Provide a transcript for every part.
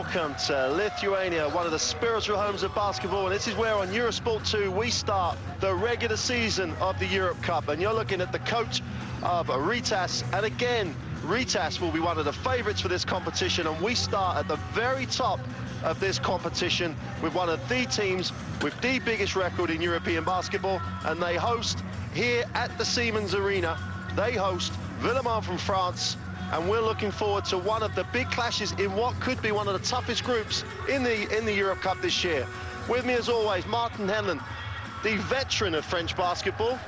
welcome to Lithuania, one of the spiritual homes of basketball, and this is where on Eurosport 2 we start the regular season of the Eurocup, and you're looking at the coach of Rytas, and again, Rytas will be one of the favourites for this competition, and we start at the very top of this competition with one of the teams with the biggest record in European basketball, and they host here at the Siemens Arena, they host Villeurbanne from France. And we're looking forward to one of the big clashes in what could be one of the toughest groups in the Eurocup this year. With me, as always, Martin Henlon, the veteran of French basketball.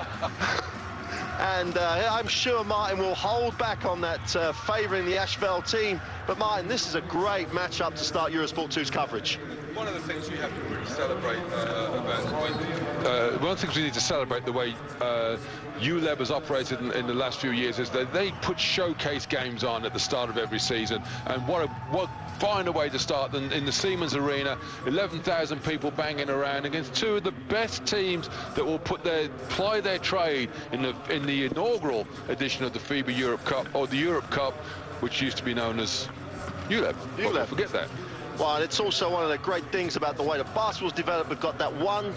And I'm sure Martin will hold back on that favouring the Asvel team. But Martin, this is a great matchup to start Eurosport 2's coverage. One of the things we have to really celebrate one of the things we need to celebrate the way ULEB has operated in the last few years is that they put showcase games on at the start of every season, and what find a way to start than in the Siemens Arena, 11,000 people banging around against two of the best teams that will ply their trade in the inaugural edition of the FIBA Europe Cup, or the Europe Cup, which used to be known as ULEB. Don't forget that. Well, and it's also one of the great things about the way the basketball's developed. We've got that one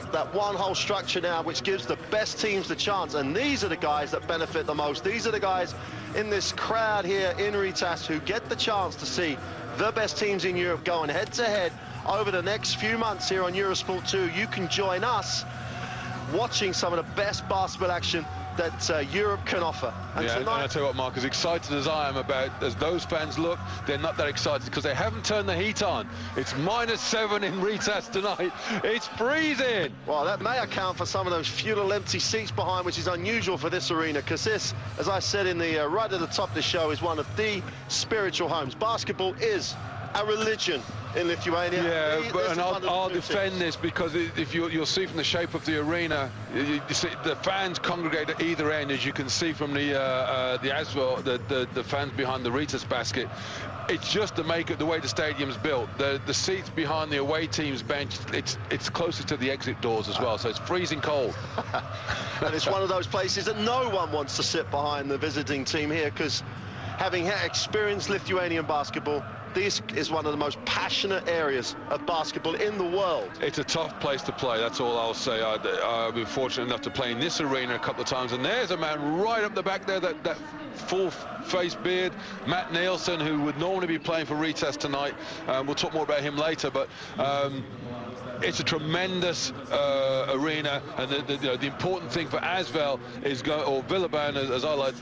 whole structure now, which gives the best teams the chance. And these are the guys that benefit the most. These are the guys in this crowd here in Rytas who get the chance to see the best teams in Europe going head-to-head over the next few months here on Eurosport 2. You can join us watching some of the best basketball action that Europe can offer. And yeah, tonight, and I tell you what, Mark, as excited as I am as those fans look, they're not that excited because they haven't turned the heat on. It's -7 in Rytas tonight. It's freezing. Well, that may account for some of those few little empty seats behind, which is unusual for this arena, because this, as I said in the right at the top of the show, is one of the spiritual homes. Basketball is a religion in Lithuania. Yeah, and I'll defend this, because if you'll see from the shape of the arena, you see the fans congregate at either end, as you can see from the Asvel, the fans behind the Rytas basket. It's just the way the stadium's built. The seats behind the away team's bench, it's closer to the exit doors as well, so it's freezing cold. And it's one of those places that no one wants to sit behind the visiting team here, because having experienced Lithuanian basketball, this is one of the most passionate areas of basketball in the world. It's a tough place to play, that's all I'll say. I've been fortunate enough to play in this arena a couple of times, and there's a man right up the back there, that full-face beard, Matt Nielsen, who would normally be playing for Rytas tonight. We'll talk more about him later, but it's a tremendous arena, and the important thing for Asvel is or Villeurbanne, as I like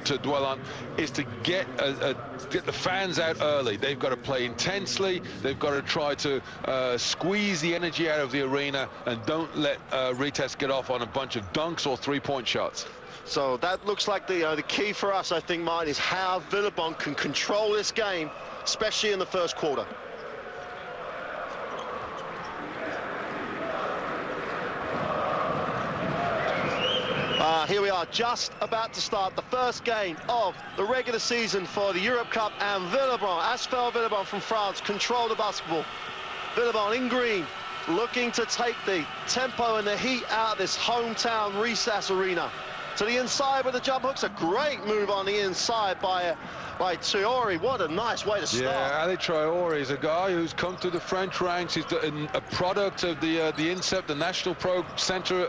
to dwell on, is to get the fans out early. They've got to play intensely. They've got to try to squeeze the energy out of the arena, and don't let Rytas get off on a bunch of dunks or three-point shots. So that looks like the key for us, I think, Martin, is how Villeurbanne can control this game, especially in the first quarter. Here we are, just about to start the first game of the regular season for the Europe Cup, and Villeurbanne, Asvel Villeurbanne from France, control the basketball. Villeurbanne in green, looking to take the tempo and the heat out of this hometown Rytas arena. To the inside with the jump hooks, a great move on the inside by Traoré. What a nice way to start. Yeah, Ali Traoré is a guy who's come through the French ranks. He's a product of the INSEP, the National Pro Center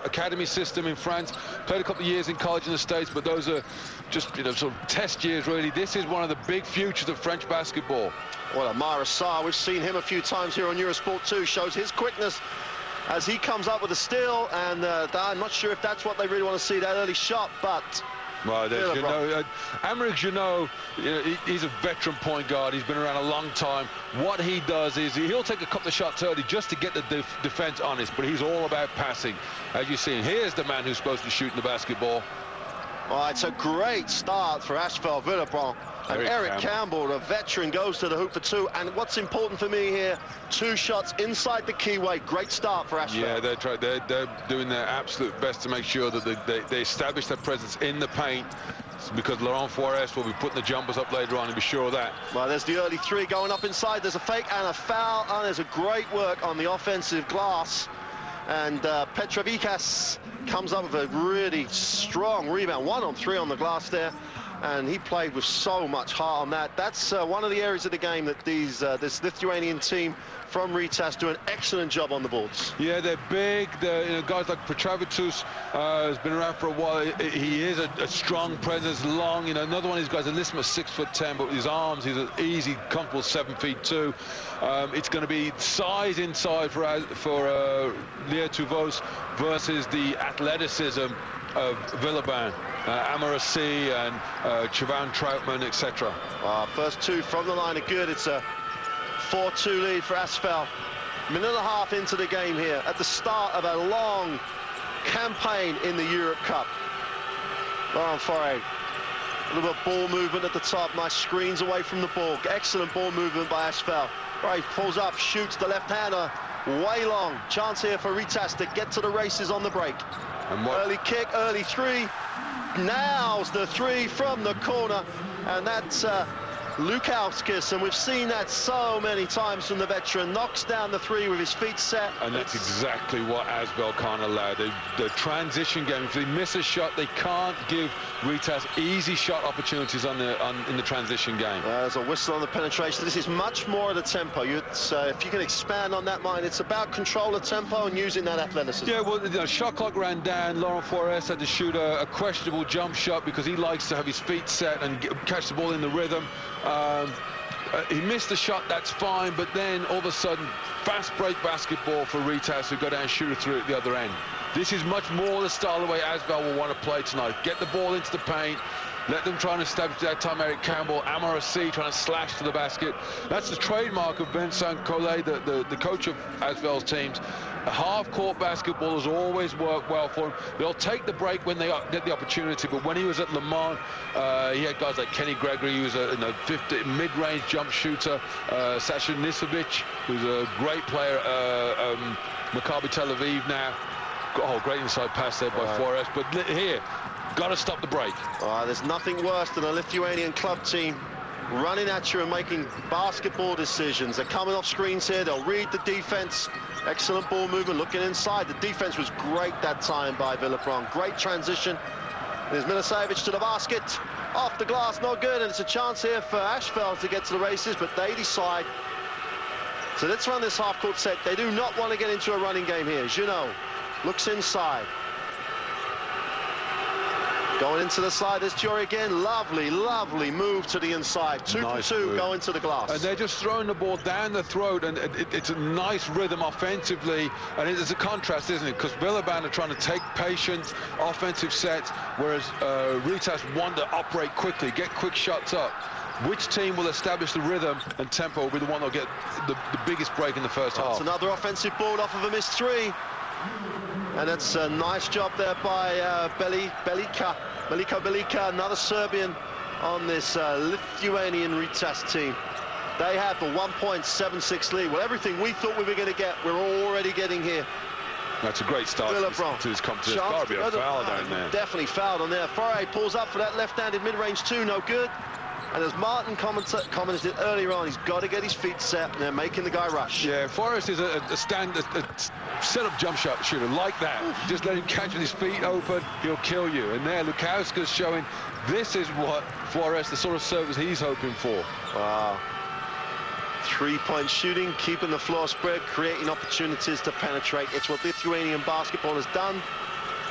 Academy system in France. Played a couple of years in college in the States, but those are just sort of test years, really. This is one of the big futures of French basketball. Well, Amara Sarr, we've seen him a few times here on Eurosport 2, shows his quickness as he comes up with a steal, and I'm not sure if that's what they really want to see, that early shot, but... Well, Aymeric Janot, he's a veteran point guard. He's been around a long time. What he does is he'll take a couple of shots early just to get the defense honest, but he's all about passing. As you see, here's the man who's supposed to shoot in the basketball. Well, it's a great start for Asvel Villeurbanne. And Eric Campbell, the veteran, goes to the hoop for two. And what's important for me here, 2 shots inside the keyway. Great start for Asvel. Yeah, they're doing their absolute best to make sure that they establish their presence in the paint, because Laurent Forest will be putting the jumpers up later on, and be sure of that. Well, there's the early 3 going up inside. There's a fake and a foul, and there's a great work on the offensive glass. And Petrovikas comes up with a really strong rebound. 1 on 3 on the glass there. and he played with so much heart on that. That's one of the areas of the game that this Lithuanian team from Rytas do an excellent job on the boards. Yeah, they're big. Guys like Petravitus has been around for a while. He is a strong presence, long. Another one of these guys, Elisma, 6'10", but with his arms, he's an easy, comfortable 7'2". It's going to be size inside for Lietuvos versus the athleticism of Villeban, Amarasi and Chavan Troutman, etc. First two from the line are good. It's a 4-2 lead for Asvel. Minute and a half into the game here, at the start of a long campaign in the Eurocup. Laurent Faure, a little bit of ball movement at the top, nice screens away from the ball. Excellent ball movement by Asvel. Right, pulls up, shoots the left-hander, way long. Chance here for Rytas to get to the races on the break. Early kick, early three. Nails the three from the corner, and that's Lukauskis, and we've seen that so many times from the veteran. Knocks down the three with his feet set. And that's exactly what Asvel can't allow. The transition game, if they miss a shot, they can't give Rytas easy shot opportunities in the transition game. There's a whistle on the penetration. This is much more of the tempo. If you can expand on that mind, it's about control of tempo and using that athleticism. Yeah, well, shot clock ran down. Laurent Faure had to shoot a questionable jump shot because he likes to have his feet set and catch the ball in the rhythm. He missed the shot, that's fine, but then all of a sudden, fast break basketball for Rytas, who go down and shoot it through at the other end. This is much more the style of the way Asvel will want to play tonight. Get the ball into the paint, let them try and establish that time. Eric Campbell, Amarasi trying to slash to the basket. That's the trademark of Vincent Collet, the coach of Asvel's teams. A half-court basketball has always worked well for him. They'll take the break when they get the opportunity, but when he was at Le Mans, he had guys like Kenny Gregory, who was a mid-range jump shooter, Sasha Nisovic, who's a great player, Maccabi Tel Aviv now. Great inside pass there by Faure, but here, got to stop the break. There's nothing worse than a Lithuanian club team running at you and making basketball decisions. They're coming off screens here. They'll read the defense. Excellent ball movement, looking inside. The defense was great that time by Villebron. Great transition. There's Milicevic to the basket. Off the glass, no good. And it's a chance here for Asvel to get to the races, but they decide. So let's run this half-court set. They do not want to get into a running game here. Junot looks inside. Going into the slide, there's Jory again. Lovely, lovely move to the inside. 2 for 2 going to the glass. And they're just throwing the ball down the throat, and it's a nice rhythm offensively. And it's a contrast, isn't it? Because Villeban are trying to take patient offensive sets, whereas Rytas want to operate quickly, get quick shots up. Which team will establish the rhythm and tempo will be the one that'll get the biggest break in the first half? It's another offensive board off of a missed three. And it's a nice job there by Belika, another Serbian on this Lithuanian Rytas team. They have a 1.76 lead. Well, everything we thought we were going to get, we're already getting here. That's a great start to this competition. There's got to be a foul down there. Definitely fouled on there. Faure pulls up for that left-handed mid-range two, no good. And as Martin commented earlier on, he's got to get his feet set, and they're making the guy rush. Yeah, Faure is a set-up jump shot shooter like that. Just let him catch with his feet open, he'll kill you. And there, Lukauskis showing this is what Faure, the sort of service he's hoping for. Wow. Three-point shooting, keeping the floor spread, creating opportunities to penetrate. It's what Lithuanian basketball has done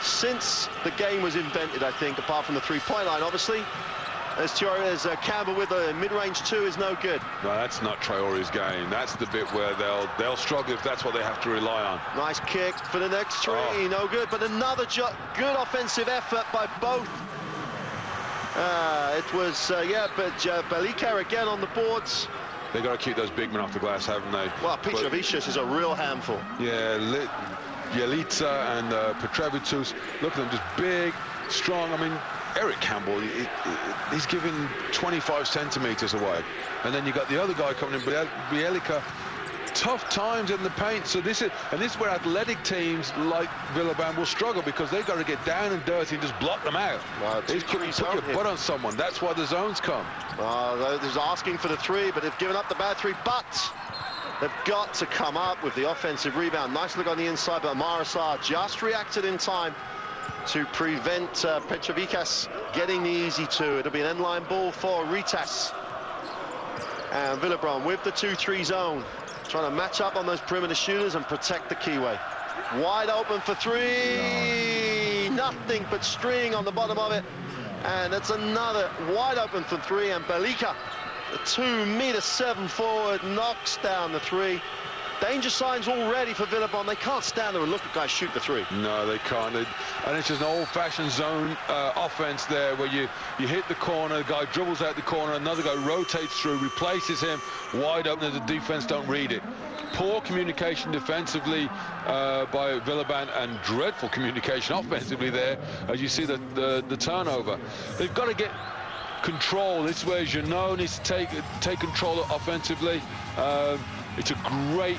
since the game was invented, I think, apart from the three-point line, obviously. As Campbell with a mid-range two is no good. No, that's not Traore's game. That's the bit where they'll struggle if that's what they have to rely on. Nice kick for the next three, no good. But another good offensive effort by both. It was, Belika again on the boards. They've got to keep those big men off the glass, haven't they? Well, Petrovicius is a real handful. Yeah, Yelitsa and Petravitus, look at them, just big, strong. I mean, Eric Campbell, he's giving 25 centimeters away. And then you got the other guy coming in, Bielica. Tough times in the paint. So this is where athletic teams like Villeban will struggle, because they've got to get down and dirty and just block them out. He's put your butt on someone. That's why the zones come. They're asking for the three, but they've given up the bad three. But they've got to come up with the offensive rebound. Nice look on the inside, but Marasar just reacted in time to prevent Petrovikas getting the easy two. It'll be an end-line ball for Rytas. And Villebron with the 2-3 zone, trying to match up on those perimeter shooters and protect the keyway. Wide open for three. Nothing but string on the bottom of it. And that's another wide open for three. And Belika, the 2'7" forward, knocks down the three. Danger signs already for Villebron. They can't stand there and look at guys shoot the three. No, they can't. And it's just an old-fashioned zone offense there, where you hit the corner, the guy dribbles out the corner, another guy rotates through, replaces him, wide open, and the defense don't read it. Poor communication defensively by Villebron, and dreadful communication offensively there, as you see the turnover. They've got to get control. This is where Jeannot needs to take control offensively. It's a great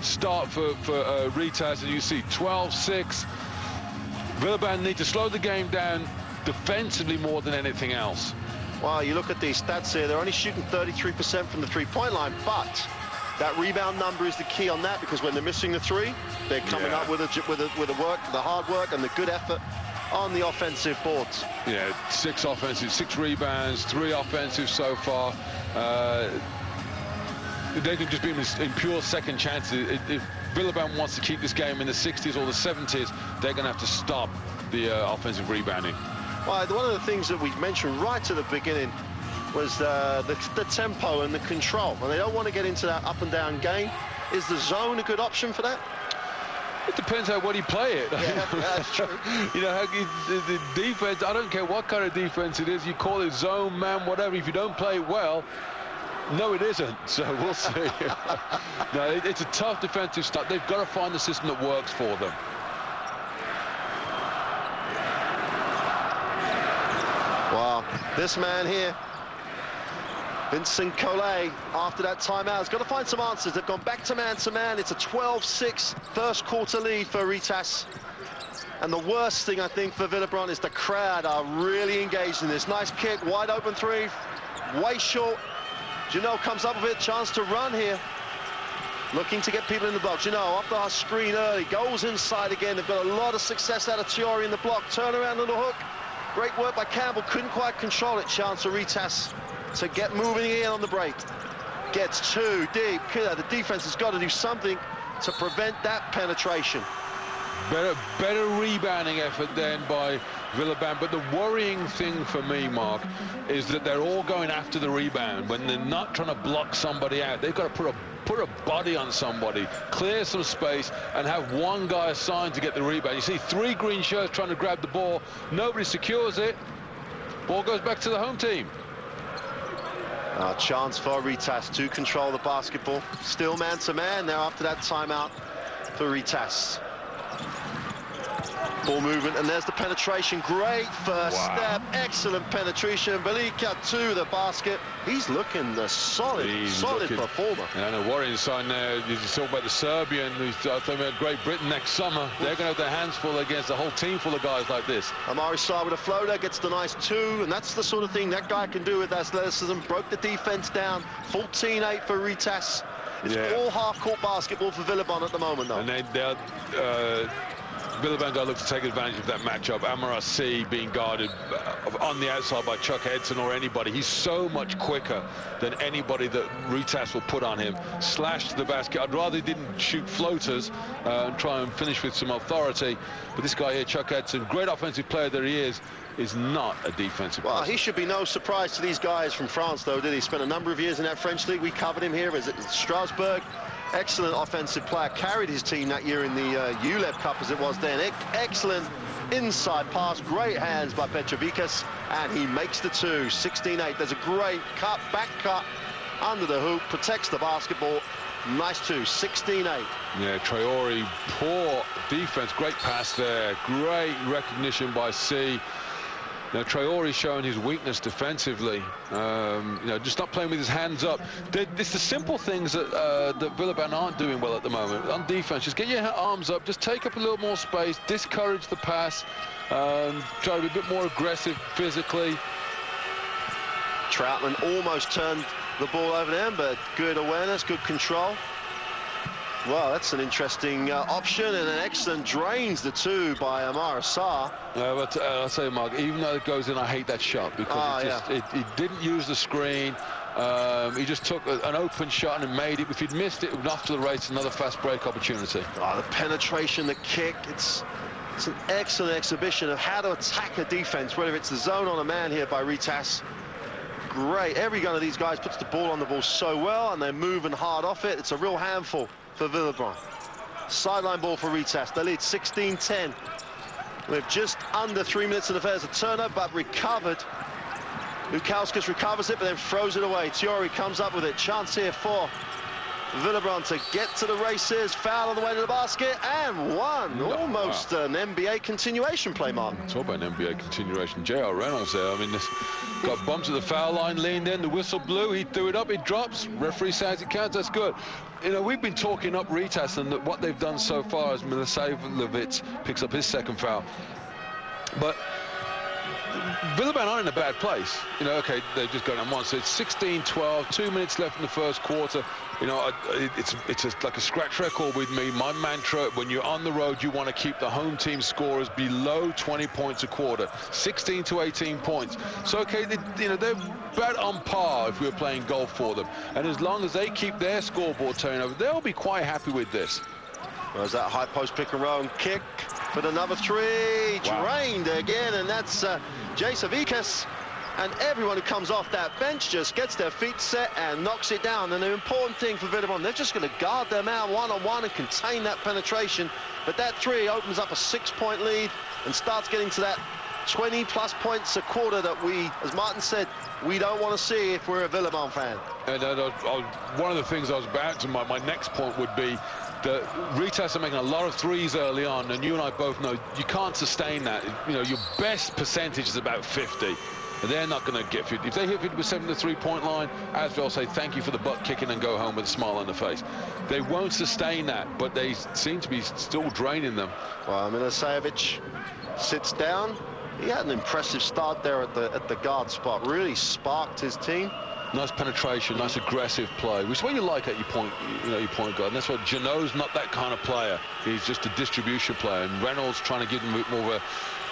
start for Rytas, and you see 12-6. Villebron need to slow the game down defensively more than anything else. Well, you look at these stats here, they're only shooting 33% from the three-point line, but that rebound number is the key on that, because when they're missing the three, they're coming up with the hard work and the good effort on the offensive boards. Yeah, 6 offensive, 6 rebounds, 3 offensive so far. They could just be in pure second chances. If Villebron wants to keep this game in the 60s or the 70s, they're going to have to stop the offensive rebounding. Well, one of the things that we mentioned right at the beginning was the tempo and the control, and they don't want to get into that up and down game. Is the zone a good option for that? It depends how well you play it. Yeah, that's true. You know, the defense, I don't care what kind of defense it is, you call it zone, man, whatever. If you don't play it well, no, it isn't. So we'll see. No, it's a tough defensive start. They've got to find the system that works for them. Wow, this man here, Vincent Collet, after that timeout, has got to find some answers. They've gone back to man. It's a 12-6 first quarter lead for Rytas. And the worst thing, I think, for Villebron is the crowd are really engaged in this. Nice kick, wide open three, way short. Jeannot comes up with a chance to run here, looking to get people in the block. Jeannot, off the screen early, goes inside again. They've got a lot of success out of Tiori in the block. Turn around on the hook. Great work by Campbell, couldn't quite control it. Chance for Rytas to get moving in on the break. Gets too deep. The defense has got to do something to prevent that penetration. Better rebounding effort then by Villebron, but the worrying thing for me, Mark, is that they're all going after the rebound when they're not trying to block somebody out. They've got to put a body on somebody, clear some space, and have one guy assigned to get the rebound. You see 3 green shirts trying to grab the ball, nobody secures it, ball goes back to the home team. A chance for Rytas to control the basketball. Still man-to-man now after that timeout for Rytas. Ball movement, and there's the penetration. Great first step, excellent penetration. Belika to the basket. He's looking a solid performer. And a worrying sign there. You talk about the Serbian, who's talking about Great Britain next summer. They're going to have their hands full against a whole team full of guys like this. Amari Sarr with a floater, gets the nice 2, and that's the sort of thing that guy can do with athleticism. Broke the defense down. 14-8 for Rytas. It's all half-court basketball for Villebron at the moment, though. And they're Villebron got to look to take advantage of that matchup. Amara C being guarded on the outside by Chuck Edson or anybody. He's so much quicker than anybody that Rytas will put on him. Slash to the basket. I'd rather he didn't shoot floaters and try and finish with some authority. But this guy here, Chuck Edson, great offensive player that he is not a defensive player. Well, he should be no surprise to these guys from France, though, did he? Spent a number of years in that French league. We covered him here at Strasbourg. Excellent offensive player, carried his team that year in the ULEB Cup as it was then. Excellent inside pass, great hands by Petrovikas, and he makes the 2, 16-8. There's a great cut, back cut, under the hoop, protects the basketball. Nice 2, 16-8. Yeah, Traore, poor defense, great pass there, great recognition by C. Now, Traore's showing his weakness defensively, you know, just not playing with his hands up. It's the simple things that Villebron aren't doing well at the moment. On defense, just get your arms up, just take up a little more space, discourage the pass, try to be a bit more aggressive physically. Troutman almost turned the ball over there, but good awareness, good control. Well, that's an interesting option, and an excellent drains the two by Amar Assar. But I'll say, Mark, even though it goes in, I hate that shot because it didn't use the screen. He just took an open shot and made it. If he'd missed it, off to the race, another fast break opportunity. Oh, the penetration, the kick, it's an excellent exhibition of how to attack a defense, whether it's the zone on a man here by Rytas. Great. Every one of these guys puts the ball on the ball so well, and they're moving hard off it. It's a real handful for Villebron. Sideline ball for Rytas. They lead 16-10. With just under 3 minutes in the first. A turnover, but recovered. Lukauskas recovers it, but then throws it away. Tiori comes up with it. Chance here for Villebron to get to the races. Foul on the way to the basket, and one. Almost an NBA continuation play, Martin. Talk about an NBA continuation. J.R. Reynolds there. I mean, this got bumped at the foul line, leaned in, the whistle blew, he threw it up, it drops. Referee says it counts, that's good. You know, we've been talking up Rytas, and what they've done so far is Milosevic picks up his second foul. But Villebron aren't in a bad place. You know, okay, they've just gone on one. So it's 16-12, 2 minutes left in the first quarter. You know, it's like a scratch record with me. My mantra, when you're on the road, you want to keep the home team scorers below 20 points a quarter. 16 to 18 points. So, okay, you know, they're about on par if we were playing golf for them. And as long as they keep their scoreboard turnover, they'll be quite happy with this. There's that high post pick and roll and kick. But another three, drained again, and that's Jasavikas. And everyone who comes off that bench just gets their feet set and knocks it down. And the important thing for Villebron, they're just going to guard them out one-on-one and contain that penetration. But that three opens up a 6-point lead and starts getting to that 20-plus points a quarter that we, as Martin said, we don't want to see if we're a Villebron fan. And one of the things I was about to, my next point would be that Rytas are making a lot of threes early on, and you and I both know you can't sustain that. You know, your best percentage is about 50. And they're not going to get 50. If they hit 50% of the three-point line, Asvel say thank you for the butt kicking and go home with a smile on the face. They won't sustain that, but they seem to be still draining them. Well, Milosevic sits down. He had an impressive start there at the guard spot. Really sparked his team. Nice penetration, nice aggressive play, which is what you like at your point guard. And that's what Janot's not that kind of player. He's just a distribution player. And Reynolds trying to give him more of a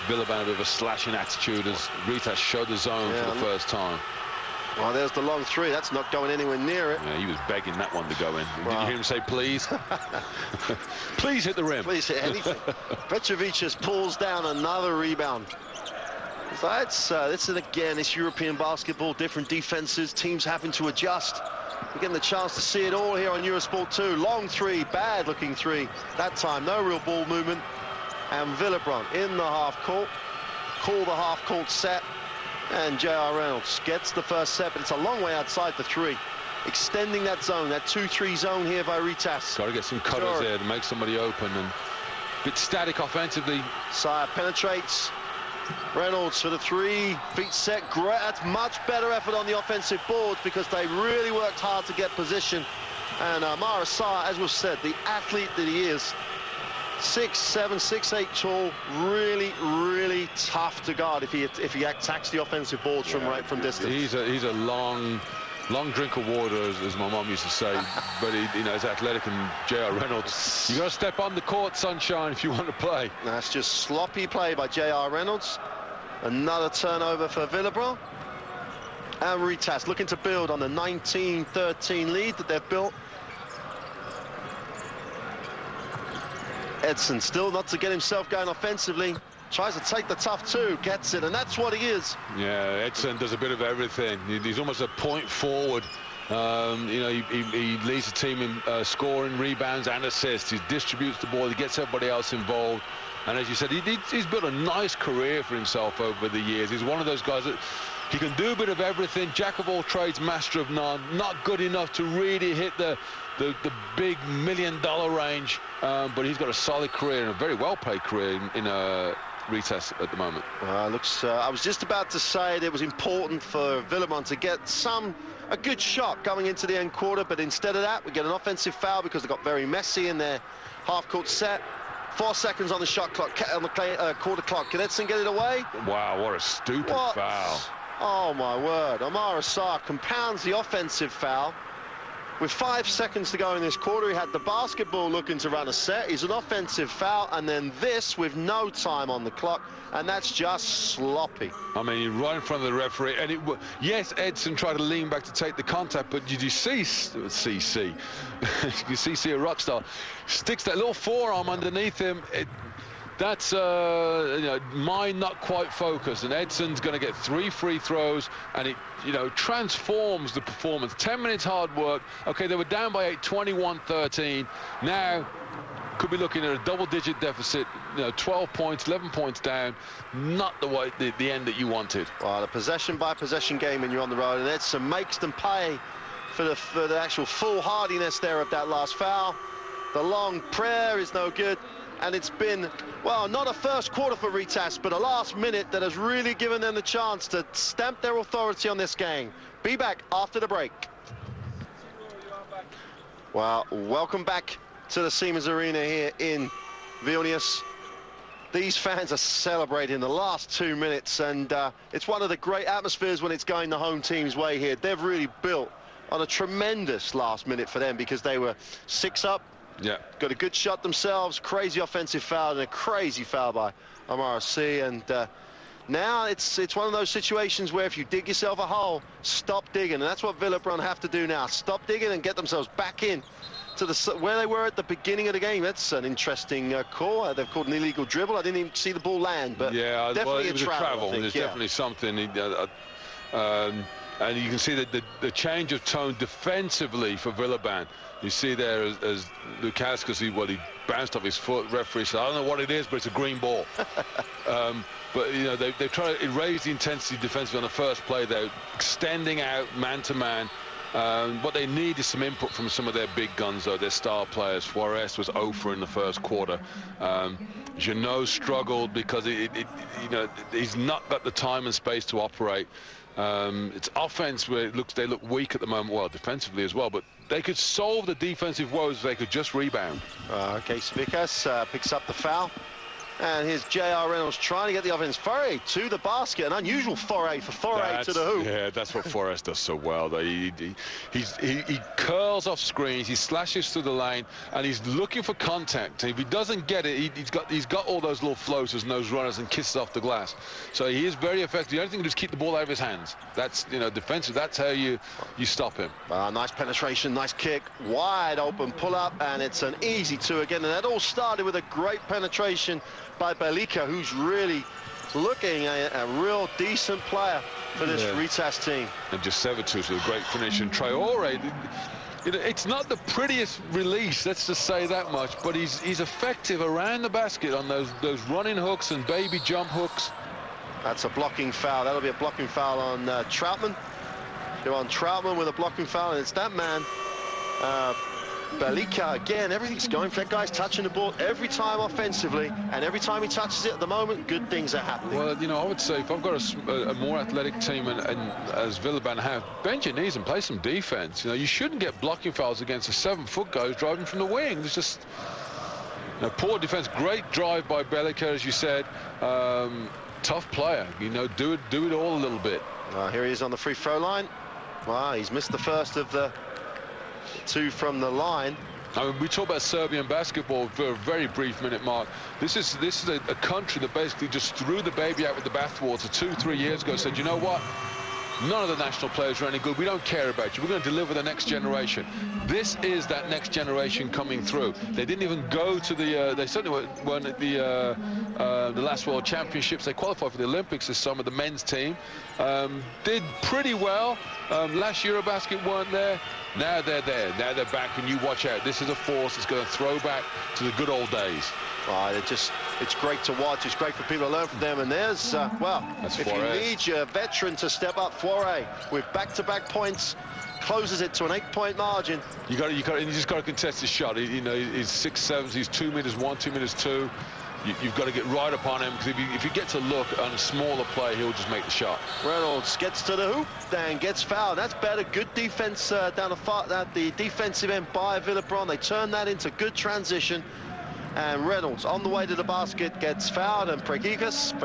Villebron, a bit of a slashing attitude as Rytas showed the zone for the first time. Well, there's the long three. That's not going anywhere near it. Yeah, he was begging that one to go in. Did you hear him say, please? Please hit the rim. Please hit anything. Petrovic just pulls down another rebound. So this is again, it's European basketball, different defenses, teams having to adjust. We're getting the chance to see it all here on Eurosport 2. Long three, bad looking three. That time, no real ball movement. And Villebron in the half court. Call the half court set. And J.R. Reynolds gets the first set, but it's a long way outside the three. Extending that zone, that 2-3 zone here by Rytas. Got to get some cutters there to make somebody open, and a bit static offensively. Sire penetrates. Reynolds for the 3, feet set, great. That's much better effort on the offensive boards because they really worked hard to get position. And Amar Assar, as was said, the athlete that he is, 6'7", 6'8" tall, really, really tough to guard if he attacks the offensive boards from distance. He's a long drink of water, as my mom used to say. But you know, he's athletic, and J.R. Reynolds, you got to step on the court, sunshine, if you want to play. That's just sloppy play by J.R. Reynolds. Another turnover for Villebron. And Rytas looking to build on the 19-13 lead that they've built. Edson still not to get himself going offensively. Tries to take the tough two, gets it, and that's what he is. Yeah, Edson does a bit of everything. He's almost a point forward. You know, he leads the team in scoring, rebounds, and assists. He distributes the ball. He gets everybody else involved. And as you said, he's built a nice career for himself over the years. He's one of those guys that he can do a bit of everything. Jack of all trades, master of none. Not good enough to really hit the big $1 million range, but he's got a solid career and a very well-paid career in Rytas at the moment. I was just about to say that it was important for Villebron to get a good shot going into the end quarter, but instead of that, we get an offensive foul because they got very messy in their half-court set. 4 seconds on the shot clock, on the quarter clock. Can Edson get it away? Wow, what a stupid foul. Oh, my word. Amar Assar compounds the offensive foul. with 5 seconds to go in this quarter, he had the basketball looking to run a set. He's an offensive foul, and then this with no time on the clock, and that's just sloppy. I mean, you're right in front of the referee, and yes, Edson tried to lean back to take the contact, but did you see CC? You see a rock star sticks that little forearm underneath him. That's you know, mind not quite focused, and Edson's going to get 3 free throws, and it, you know, transforms the performance. 10 minutes hard work. Okay, they were down by 8, 21-13. Now could be looking at a double-digit deficit. You know, 12 points, 11 points down. Not the end that you wanted. Well, the possession-by-possession game, and you're on the road, and Edson makes them pay for the actual foolhardiness there of that last foul. The long prayer is no good. And it's been, well, not a first quarter for Rytas, but a last minute that has really given them the chance to stamp their authority on this game. Be back after the break. Well, welcome back to the Siemens Arena here in Vilnius. These fans are celebrating the last 2 minutes, and it's one of the great atmospheres when it's going the home team's way here. They've really built on a tremendous last minute for them because they were 6 up. Yeah, got a good shot themselves, crazy offensive foul, and a crazy foul by MRC. And now it's one of those situations where if you dig yourself a hole, stop digging, and that's what Villebron have to do now. Stop digging and get themselves back in to where they were at the beginning of the game. That's an interesting call. They've called an illegal dribble. I didn't even see the ball land, but yeah, definitely well, it was a travel. There's definitely something. And you can see that the change of tone defensively for Villebron. You see there as Lukaskis, he bounced off his foot. Referee said, I don't know what it is, but it's a green ball. But, you know, they try to raise the intensity defensively on the first play. They're extending out man-to-man. What they need is some input from some of their big guns, though, their star players. Juarez was 0 for in the first quarter. Jeannot struggled because you know, he's not got the time and space to operate. It's offense where they look weak at the moment, well, defensively as well, but they could solve the defensive woes if they could just rebound. Okay, Svikas picks up the foul. And here's J.R. Reynolds trying to get the offense. Foray to the basket, an unusual foray for Foray to the hoop. Yeah, that's what Forrest does so well. He curls off screens, he slashes through the lane, and he's looking for contact. If he doesn't get it, he's got all those little floaters and those runners and kisses off the glass. So he is very effective. The only thing to do is keep the ball out of his hands. That's, you know, defensive. That's how you stop him. Nice penetration, nice kick, wide open pull up, and it's an easy 2 again. And that all started with a great penetration by Belika, who's really looking a real decent player for this Rytas team. And Jasevitus with a great finish. And Traore, it's not the prettiest release, let's just say that much, but he's effective around the basket on those running hooks and baby jump hooks. That's a blocking foul. That'll be a blocking foul on Troutman. They're on Troutman with a blocking foul, and it's that man, Belika. Again, everything's going for that guy's touching the ball every time offensively, and every time he touches it at the moment, good things are happening. Well, you know, I would say if I've got a more athletic team and as Villebron have, bend your knees and play some defense. You know, you shouldn't get blocking fouls against a 7-foot guy who's driving from the wing. It's just, you know, poor defense. Great drive by Belika, as you said. Tough player. You know, do it all a little bit. Here he is on the free throw line. Wow, he's missed the first of the 2 from the line. I mean, we talk about Serbian basketball for a very brief minute, Mark. This is a country that basically just threw the baby out with the bathwater 2-3 years ago. Said, you know what? None of the national players are any good. We don't care about you. We're going to deliver the next generation. This is that next generation coming through. They didn't even go to the. They certainly weren't at the last World Championships. They qualified for the Olympics this summer. The men's team did pretty well. Last Eurobasket weren't there. Now they're there. Now they're back, and you watch out. This is a force that's going to throw back to the good old days. It's great to watch. It's great for people to learn from them. And there's, well, that's if Juarez. You need your veteran to step up, Foray with back-to-back points, closes it to an 8-point margin. You just got to contest his shot. You know, he's 6'7", he's 2 meters 1, 2 meters 2. You've got to get right upon him, because if he gets a look on a smaller play, he'll just make the shot. Reynolds gets to the hoop and gets fouled. That's better. Good defense down the defensive end by Villebron. They turn that into good transition. And Reynolds on the way to the basket gets fouled, and Pregikas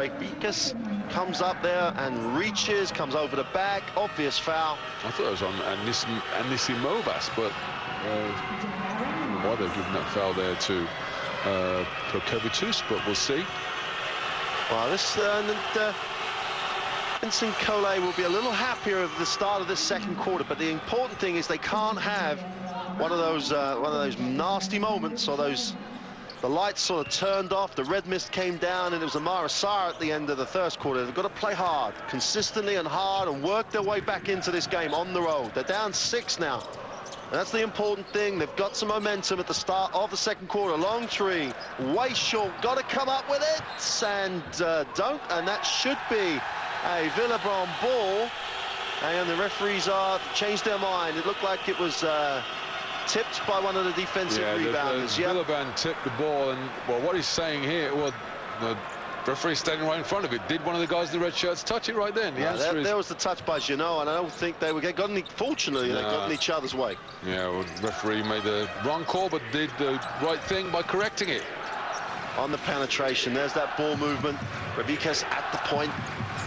comes up there and reaches, comes over the back, obvious foul. I thought it was on Anisimobas, but I don't know why they've given that foul there to Prokovitus, but we'll see. Well, this Vincent Collet will be a little happier at the start of this second quarter, but the important thing is they can't have one of those nasty moments, or the lights sort of turned off, the red mist came down, and it was Amara Sarr at the end of the first quarter. They've got to play hard, consistently and hard, and work their way back into this game on the road. They're down 6 now. And that's the important thing. They've got some momentum at the start of the second quarter. Long three, way short, got to come up with it, and don't, and that should be a Villebron ball. And the referees are changed their mind. It looked like it was tipped by one of the defensive rebounders. Yeah, Villebron tipped the ball, and well, what he's saying here, well, the referee standing right in front of it. Did one of the guys in the red shirts touch it right then? Yeah, there was the touch by Jeannot, and I don't think they got any, fortunately, they got in each other's way. Yeah, well, the referee made the wrong call, but did the right thing by correcting it. On the penetration, there's that ball movement. Rebikas at the point.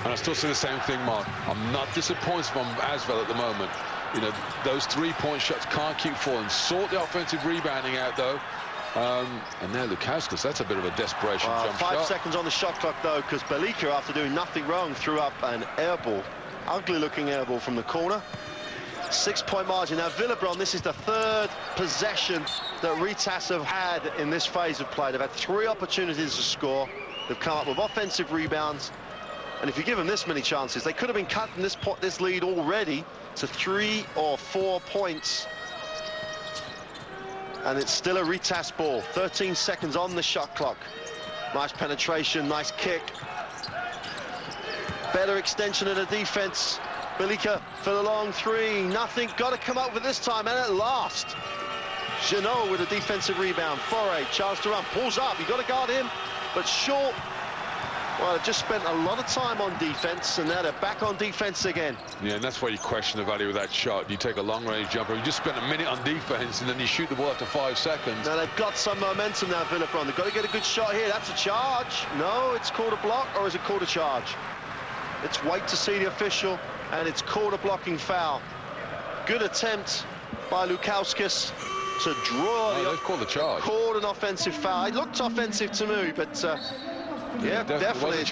And I still see the same thing, Mark. I'm not disappointed from Asvel at the moment. You know, those three-point shots can't keep falling. Sort the offensive rebounding out, though. And now Lukauskas, that's a bit of a desperation jump shot. 5 seconds on the shot clock, though, because Belika, after doing nothing wrong, threw up an air ball. Ugly-looking air ball from the corner. 6-point margin. Now, Villebron, this is the third possession that Rytas have had in this phase of play. They've had 3 opportunities to score. They've come up with offensive rebounds. And if you give them this many chances, they could have been cutting this lead already to 3 or 4 points. And it's still a Rytas ball. 13 seconds on the shot clock. Nice penetration, nice kick. Better extension of the defense. Belika for the long three. Nothing. Got to come up with this time. And at last, Jeannot with a defensive rebound. Foray, Charles Durant pulls up. You've got to guard him, but short. Well, they've just spent a lot of time on defense, and now they're back on defense again. Yeah, and that's why you question the value of that shot. You take a long-range jumper, you just spent a minute on defense, and then you shoot the ball after 5 seconds. Now they've got some momentum now, Villebron. They've got to get a good shot here. That's a charge. No, it's called a block, or is it called a charge? Let's wait to see the official, and it's called a blocking foul. Good attempt by Lukauskas to draw. No, they've called a charge. Called an offensive foul. It looked offensive to me, but yeah, definitely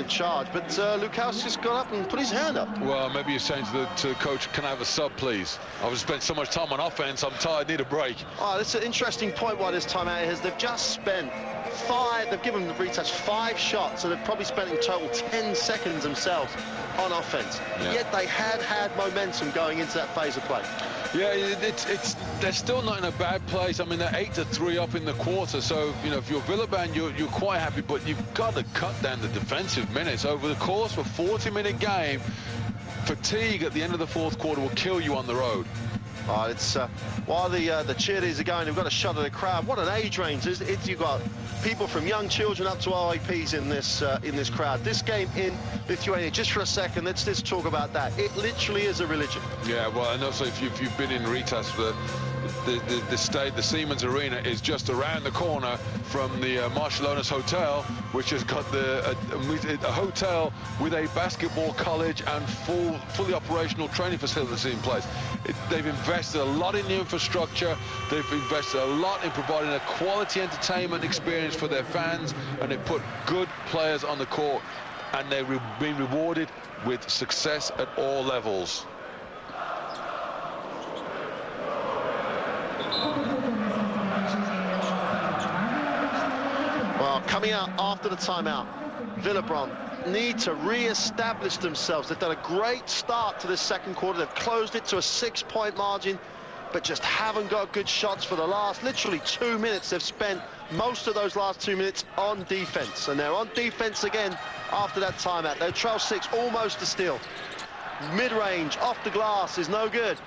charged. But Lukauskas got up and put his hand up. Well, maybe you're saying to the coach, can I have a sub, please? I've spent so much time on offense, I'm tired, need a break. Oh, that's an interesting point why this timeout is. They've just spent 5, they've given the Rytas 5 shots, so they've probably spent in total 10 seconds themselves on offense. Yeah. Yet they had momentum going into that phase of play. Yeah, they're still not in a bad place. I mean, they're 8-3 up in the quarter, so, you know, if you're Villebron, you're quite happy, but you've got to cut down the defensive minutes. Over the course of a 40-minute game, fatigue at the end of the fourth quarter will kill you on the road. Oh, it's while the cheerleaders are going, they've got a shot of the crowd. What an age range! You've got people from young children up to RIPs in this crowd. This game in Lithuania, just for a second, let's talk about that. It literally is a religion. Yeah, well, and also if you've been in Rytas, the Siemens Arena is just around the corner from the Marshallonis Hotel, which has got a hotel with a basketball college and fully operational training facilities in place. They've invested a lot in the infrastructure. They've invested a lot in providing a quality entertainment experience for their fans, and they put good players on the court, and they've been rewarded with success at all levels. Well, coming out after the timeout, Villebron need to re-establish themselves. They've done a great start to this second quarter. They've closed it to a 6-point margin, but just haven't got good shots for the last literally 2 minutes. They've spent most of those last 2 minutes on defense, and they're on defense again after that timeout. They're trail 6, almost a steal. Mid-range, off the glass is no good.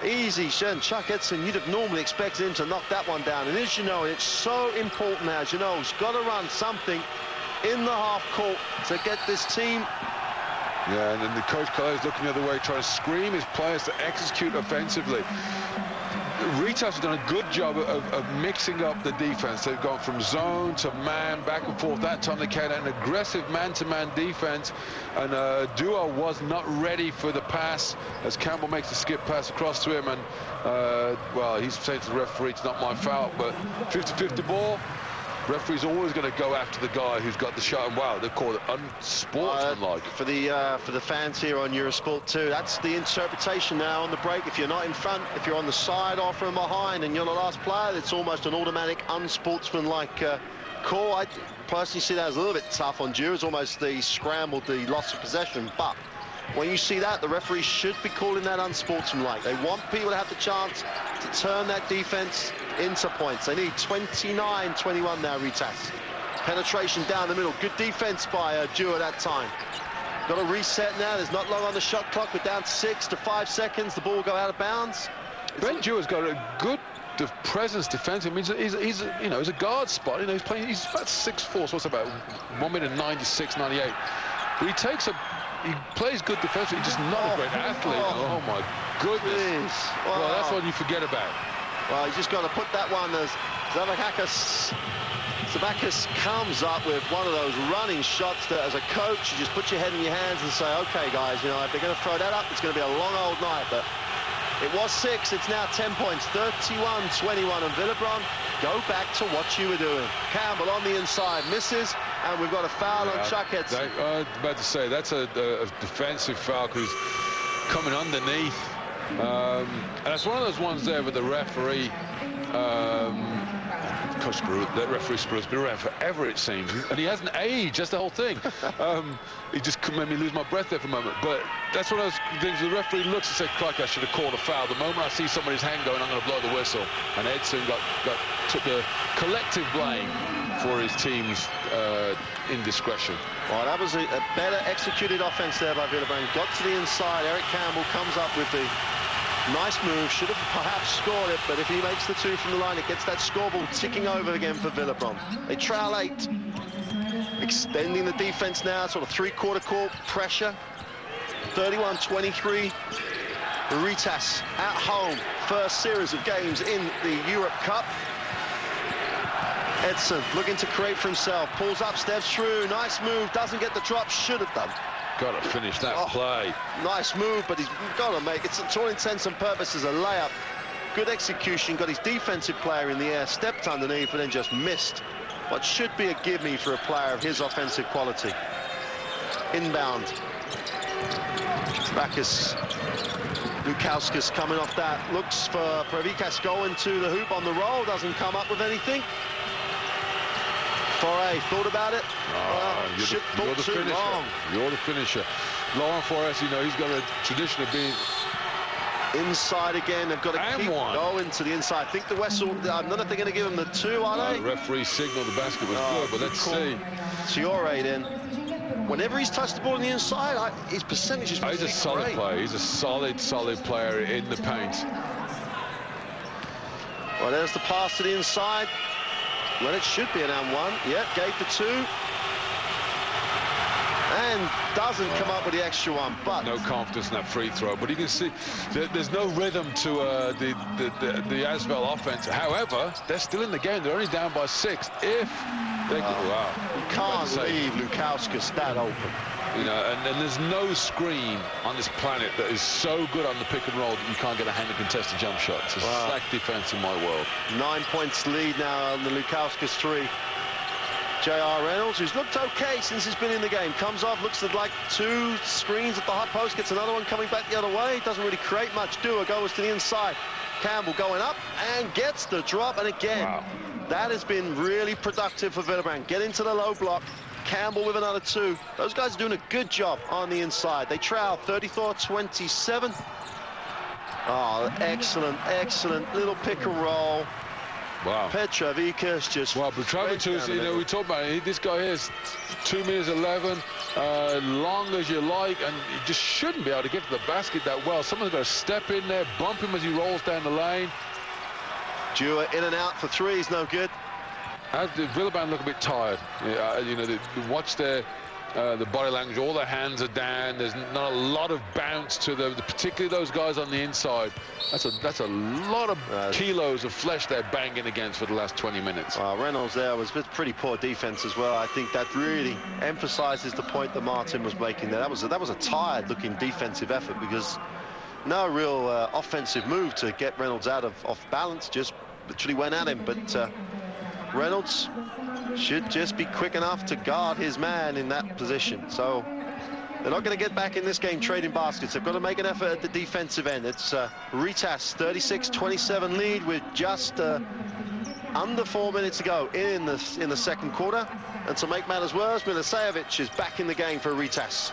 Easy, Chuck Edson, you'd have normally expected him to knock that one down. And as you know, it's so important now. As you know, he's got to run something in the half court to get this team. Yeah, and then the coach is looking the other way, trying to scream his players to execute offensively. Rytas has done a good job of mixing up the defense. They've gone from zone to man, back and forth. That time they carried out an aggressive man-to-man defense, and Duo was not ready for the pass as Campbell makes the skip pass across to him, and well, he's saying to the referee, it's not my fault, but 50-50 ball. Referee's always going to go after the guy who's got the shot, and wow, they call it unsportsmanlike. For the fans here on Eurosport 2, that's the interpretation now on the break. If you're not in front, if you're on the side or from behind and you're the last player, it's almost an automatic unsportsmanlike call. I personally see that as a little bit tough on Duo. It's almost the scrambled, the loss of possession, but when you see that, the referee should be calling that unsportsmanlike. They want people to have the chance to turn that defense into points. They need 29-21 now, Rytas. Penetration down the middle. Good defense by Duo at that time. Got to reset now. There's not long on the shot clock. We're down to 6 to 5 seconds. The ball will go out of bounds. Ben Duo's got a good presence defensively. I mean, he's you know, he's a guard spot. You know, he's about 6'4", so what's about 1 minute 96, 98. But he plays good defensively. He's just not a great athlete. Oh my goodness. Well, that's what you forget about. Well, he's just got to put that one as Zabakakis comes up with one of those running shots that, as a coach, you just put your head in your hands and say, okay, guys, you know, if they're going to throw that up, it's going to be a long old night. But it was 6. It's now 10 points, 31-21, and Villebron, go back to what you were doing. Campbell on the inside, misses, and we've got a foul on Chuck Edson. I was about to say, that's a defensive foul who's coming underneath. And it's one of those ones there with the referee. That referee Spruce been around forever, it seems, and he hasn't aged. That's the whole thing. He just made me lose my breath there for a moment. But that's one of those things. The referee looks and says, "Crikey, I should have called a foul." The moment I see somebody's hand going, I'm going to blow the whistle. And Edson took the collective blame for his team's indiscretion. Well, that was a better executed offense there by Villebron. Got to the inside. Eric Campbell comes up with the nice move. Should have perhaps scored it, but if he makes the 2 from the line, it gets that scoreboard ticking over again for Villebron. They trail 8. Extending the defense now, sort of three-quarter court pressure. 31-23. Rytas at home. First series of games in the Eurocup. Edson looking to create for himself. Pulls up, steps through. Nice move. Doesn't get the drop. Should have done. Got to finish that play. Nice move, but he's got to make it. To all intents and purposes, a layup. Good execution. Got his defensive player in the air, stepped underneath, and then just missed what should be a give-me for a player of his offensive quality. Inbound. Backus. Lukauskas coming off that. Looks for Pravikas going to the hoop on the roll. Doesn't come up with anything. Foray thought about it. You're the finisher. Long. You're the finisher. Laurent Forest, you know, he's got a tradition of being inside again. They've got to keep going to the inside. I think the whistle. I don't know if they're going to give him the 2, are they? The referee signaled the basket was good, but let's see. Tiore then. Whenever he's touched the ball on the inside, his percentage is He's a solid player. He's a solid player in the paint. Well, there's the pass to the inside. Well, it should be an and 1. Yep, gave the 2. And doesn't come up with the extra one, but no confidence in that free throw. But you can see there's no rhythm to the Asvel offense. However, they're still in the game. They're only down by 6. If they wow, you can't leave Lukauskas that open. You know, and there's no screen on this planet that is so good on the pick and roll that you can't get a hand to contest a jump shot. It's a slack defense in my world. 9 points lead now on the Lukauskas 3. J.R. Reynolds, who's looked okay since he's been in the game, comes off, looks at like 2 screens at the high post, gets another one coming back the other way. Doesn't really create much. Duo goes to the inside. Campbell going up and gets the drop. And again, that has been really productive for Villebron. Get into the low block. Campbell with another 2. Those guys are doing a good job on the inside. They trail 34-27. Oh, excellent little pick and roll. Wow. Petrovikas just... Well, Petrovikas, you know, we talked about it. This guy here is 2 meters 11, long as you like, and he just shouldn't be able to get to the basket that well. Someone's got to step in there, bump him as he rolls down the lane. Dewar in and out for 3 is no good. As the Villebron look a bit tired. You know, watch their the body language, all their hands are down. There's not a lot of bounce to them, particularly those guys on the inside. That's a lot of kilos of flesh they're banging against for the last 20 minutes. Reynolds there was pretty poor defense as well. I think that really emphasizes the point that Martin was making there. That was a tired-looking defensive effort, because no real offensive move to get Reynolds out of balance. Just literally went at him, but Reynolds should just be quick enough to guard his man in that position. So they're not going to get back in this game trading baskets. They've got to make an effort at the defensive end. It's Rytas 36-27 lead with just under 4 minutes to go in the second quarter. And to make matters worse, Milisajevic is back in the game for Rytas.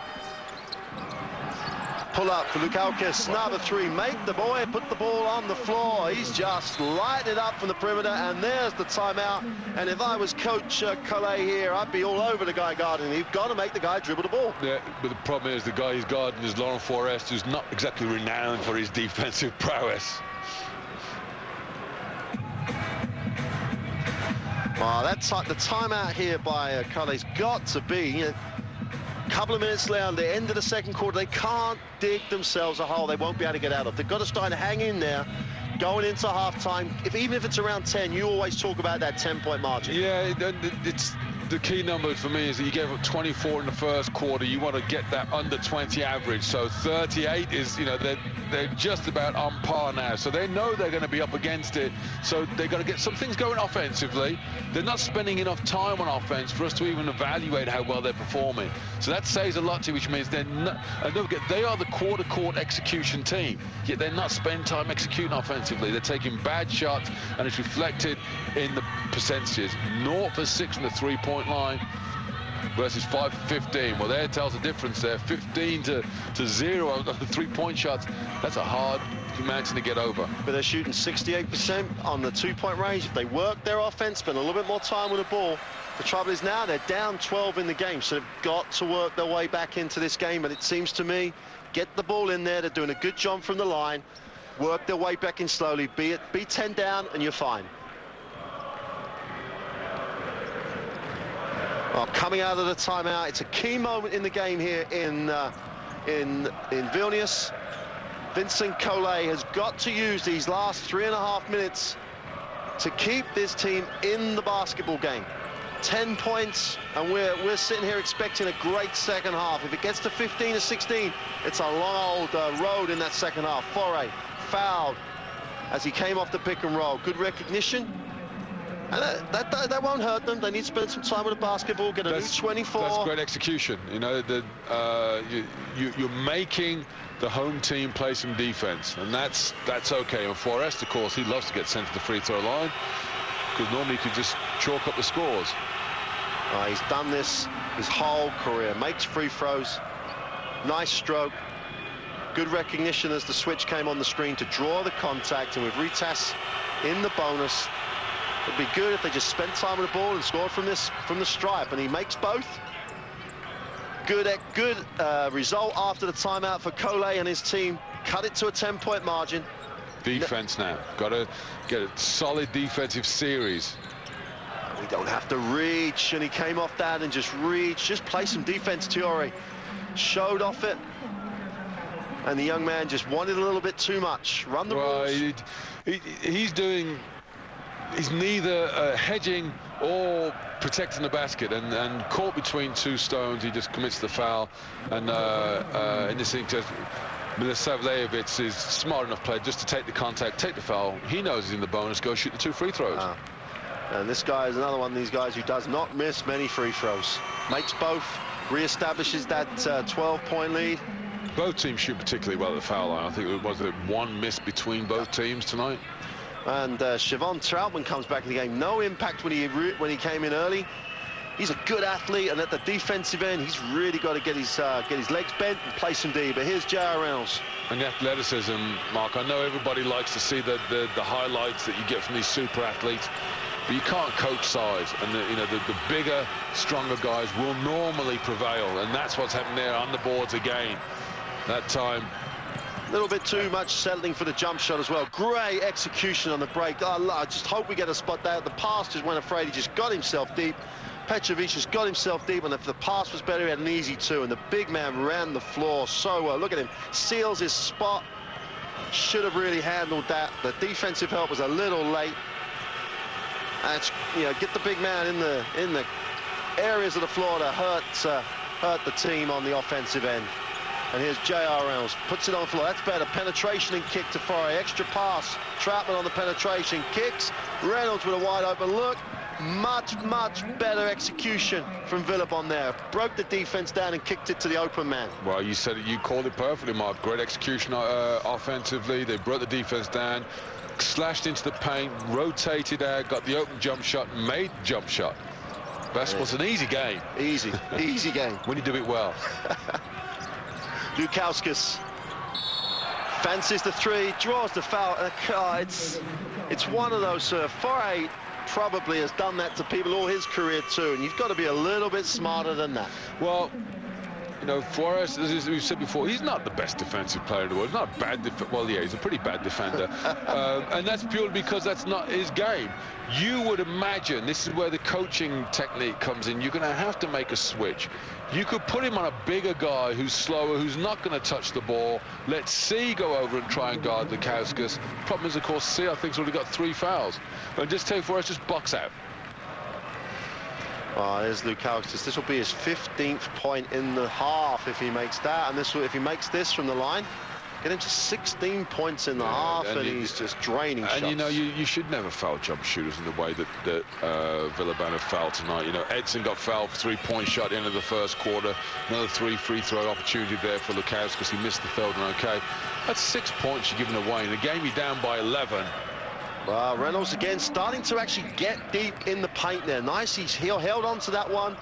Pull up for Lukaukis, another three. Make the boy put the ball on the floor. He's just lighting it up from the perimeter, and there's the timeout. And if I was Coach Collet here, I'd be all over the guy guarding. You've got to make the guy dribble the ball. Yeah, but the problem is the guy he's guarding is Laurent Forest, who's not exactly renowned for his defensive prowess. The timeout here by Collet's got to be, couple of minutes later, the end of the second quarter. They can't dig themselves a hole they won't be able to get out of. They've got to start to hang in there going into halftime. Even if it's around 10, you always talk about that 10-point margin. Yeah, it's the key number for me is that you gave up 24 in the first quarter. You want to get that under 20 average. So 38 is, they're just about on par now. So they know they're going to be up against it. So they've got to get some things going offensively. They're not spending enough time on offense for us to even evaluate how well they're performing. So that says a lot to you, which means they're not, and don't forget, they are the quarter court execution team, yet they're not spending time executing offensively. They're taking bad shots, and it's reflected in the percentages. 0 for 6 from the three-point line versus 5 for 15. Well, there tells the difference there. 15 to 0 on the three-point shots. That's a hard mountain to get over. But they're shooting 68% on the two-point range. If they work their offense, spend a little bit more time with the ball. The trouble is now they're down 12 in the game, so they've got to work their way back into this game. And it seems to me, get the ball in there. They're doing a good job from the line. Work their way back in slowly. Be 10 down, and you're fine. Well, coming out of the timeout, it's a key moment in the game here in Vilnius. Vincent Collet has got to use these last 3.5 minutes to keep this team in the basketball game. 10 points, and we're sitting here expecting a great second half. If it gets to 15 or 16, it's a long old road in that second half. Foray fouled as he came off the pick and roll. Good recognition. And that won't hurt them. They need to spend some time with the basketball, get a new 24. That's great execution. You're making the home team play some defense, and that's okay. And Forrest, of course, he loves to get sent to the free throw line, because normally he could just chalk up the scores. He's done this his whole career. Makes free throws. Nice stroke. Good recognition as the switch came on the screen to draw the contact. And with Rytas in the bonus, it'd be good if they just spent time with the ball and scored from the stripe. And he makes both. Good result after the timeout for Collet and his team. Cut it to a 10-point margin. Defense now. Got to get a solid defensive series. We don't have to reach, and he came off that and just reached. Just play some defense, Tiori. Showed off it. And the young man just wanted a little bit too much. Run the rules. He's neither hedging or protecting the basket, and caught between two stones, he just commits the foul. And in this instance, Milisajevic is smart enough player just to take the contact, take the foul. He knows he's in the bonus, go shoot the 2 free throws. And this guy is another one of these guys who does not miss many free throws. Makes both, re-establishes that 12-point lead. Both teams shoot particularly well at the foul line. I think it was one miss between both teams tonight. And Siobhan Troutman comes back in the game. No impact when he came in early. He's a good athlete, and at the defensive end, he's really got to get his legs bent and play some D. But here's J.R. Reynolds. And the athleticism, Mark. I know everybody likes to see the highlights that you get from these super athletes, but you can't coach size. And the bigger, stronger guys will normally prevail, and that's what's happened there on the boards again. That time, a little bit too much settling for the jump shot as well. Great execution on the break. I just hope we get a spot there. The pass just went afraid. He just got himself deep. Petrovic has got himself deep, and if the pass was better, he had an easy two, and the big man ran the floor so well. Look at him, seals his spot. Should have really handled that. The defensive help was a little late. And get the big man in the areas of the floor to hurt the team on the offensive end. And here's J.R. Reynolds, puts it on the floor. That's better. Penetration and kick to Foray. Extra pass. Troutman on the penetration. Kicks. Reynolds with a wide open look. Much better execution from Villap on there. Broke the defense down and kicked it to the open man. Well, you said it. You called it perfectly, Mark. Great execution offensively. They broke the defense down, slashed into the paint, rotated out, got the open jump shot, made the jump shot. Basketball's an easy game. Easy game. When you do it well. Lukauskas fancies the three, draws the foul. It's one of those. Foray probably has done that to people all his career too, and you've got to be a little bit smarter than that. Well, Forrest, as we've said before, he's not the best defensive player in the world. He's not a bad well, yeah, he's a pretty bad defender. And that's purely because that's not his game. You would imagine, this is where the coaching technique comes in, you're going to have to make a switch. You could put him on a bigger guy who's slower, who's not going to touch the ball. Let C go over and try and guard Lukauskas. Problem is, of course, C, I think, has already got 3 fouls. But just take Forrest, just box out. There's Lukauskas. This will be his 15th point in the half if he makes that, and if he makes this from the line, get him to 16 points in the half, and he's just draining shots. And you should never foul jump shooters in the way that Villabana fouled tonight. Edson got fouled for 3-point shot into the first quarter. Another 3 free throw opportunity there for Lukauskas. He missed the third one. Okay, that's 6 points you're giving away in a game you're down by 11. Well, Reynolds again starting to actually get deep in the paint there. Nice, he held on to that one,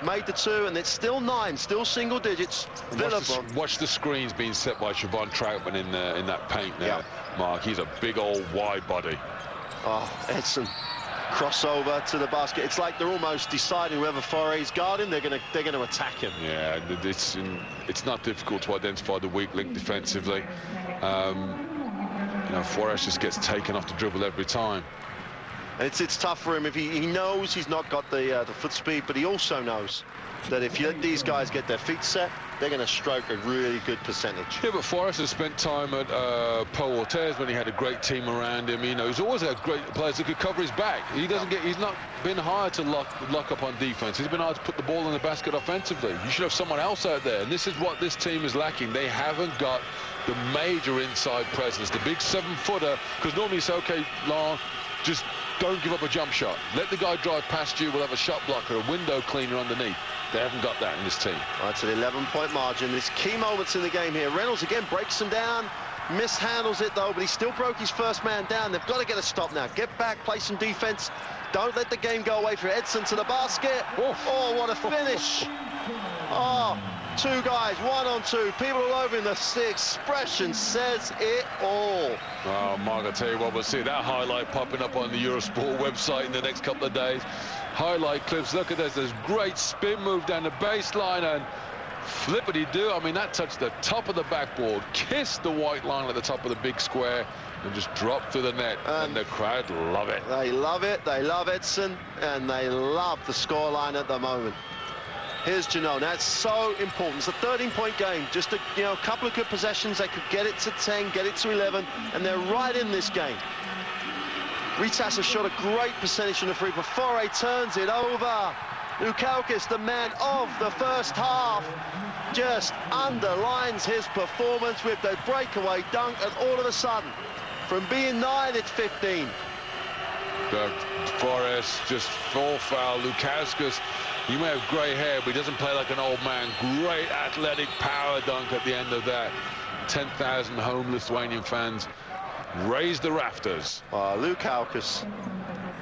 made the 2, and it's still 9, still single digits. Watch the screens being set by Siobhan Troutman in that paint there, Mark. He's a big old wide body. Edson crossover to the basket. It's like they're almost deciding whoever Foray's guarding, they're gonna attack him. Yeah, it's not difficult to identify the weak link defensively. Forrest just gets taken off the dribble every time. It's tough for him if he knows he's not got the foot speed, but he also knows that if you let these guys get their feet set, they're going to stroke a really good percentage. Yeah, but Forrest has spent time at Paul Ortez when he had a great team around him. He's always had great players that could cover his back. He's not been hired to lock up on defense. He's been hired to put the ball in the basket offensively. You should have someone else out there, and this is what this team is lacking. They haven't got the major inside presence, the big 7-footer, because normally you say, okay, Lon, just don't give up a jump shot. Let the guy drive past you. We'll have a shot blocker, a window cleaner underneath. They haven't got that in this team. It's an 11-point margin. There's key moments in the game here. Reynolds again breaks him down, mishandles it though, but he still broke his first man down. They've got to get a stop now. Get back, play some defense. Don't let the game go away for Edson to the basket. Oh, what a finish. 2 guys, 1-on-2, people all over him. The expression says it all. Oh, Mark, I'll tell you what, we'll see that highlight popping up on the Eurosport website in the next couple of days. Highlight clips, look at this, there's great spin move down the baseline, and flippity-do, that touched the top of the backboard, kissed the white line at the top of the big square, and just dropped through the net, and the crowd love it. They love it, they love Edson, and they love the scoreline at the moment. Here's Janelle. Now, it's so important. It's a 13-point game. Just a couple of good possessions. They could get it to 10, get it to 11, and they're right in this game. Rytas has shot a great percentage from the free, but Foray turns it over. Lukauskas, the man of the first half, just underlines his performance with the breakaway dunk, and all of a sudden, from being 9, it's 15. Forrest just full foul. Lukauskas, he may have grey hair, but he doesn't play like an old man. Great athletic power dunk at the end of that. 10,000 home Lithuanian fans raised the rafters. Lukauskas,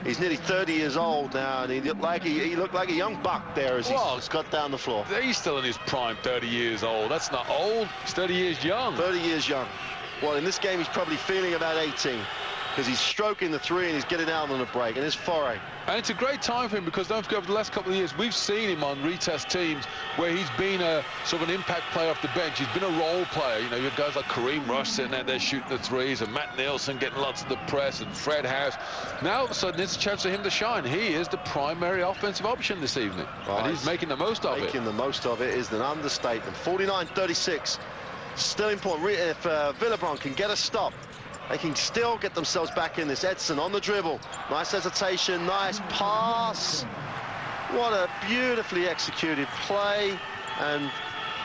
he's nearly 30 years old now, and he looked like a young buck there as he got down the floor. He's still in his prime, 30 years old. That's not old. He's 30 years young. 30 years young. Well, in this game, he's probably feeling about 18. because he's stroking the three and he's getting out on the break, and his foray. And it's a great time for him, because don't forget, over the last couple of years, we've seen him on Rytas teams where he's been a sort of an impact player off the bench. He's been a role player. You know, you have guys like Kareem Rush sitting out there shooting the threes, and Matt Nielsen getting lots of the press, and Fred House. Now, all of a sudden, it's a chance for him to shine. He is the primary offensive option this evening, and he's making the most of it. Making the most of it is an understatement. 49-36, still important. If Villebron can get a stop, they can still get themselves back in this. Edson on the dribble. Nice hesitation, nice pass. What a beautifully executed play. And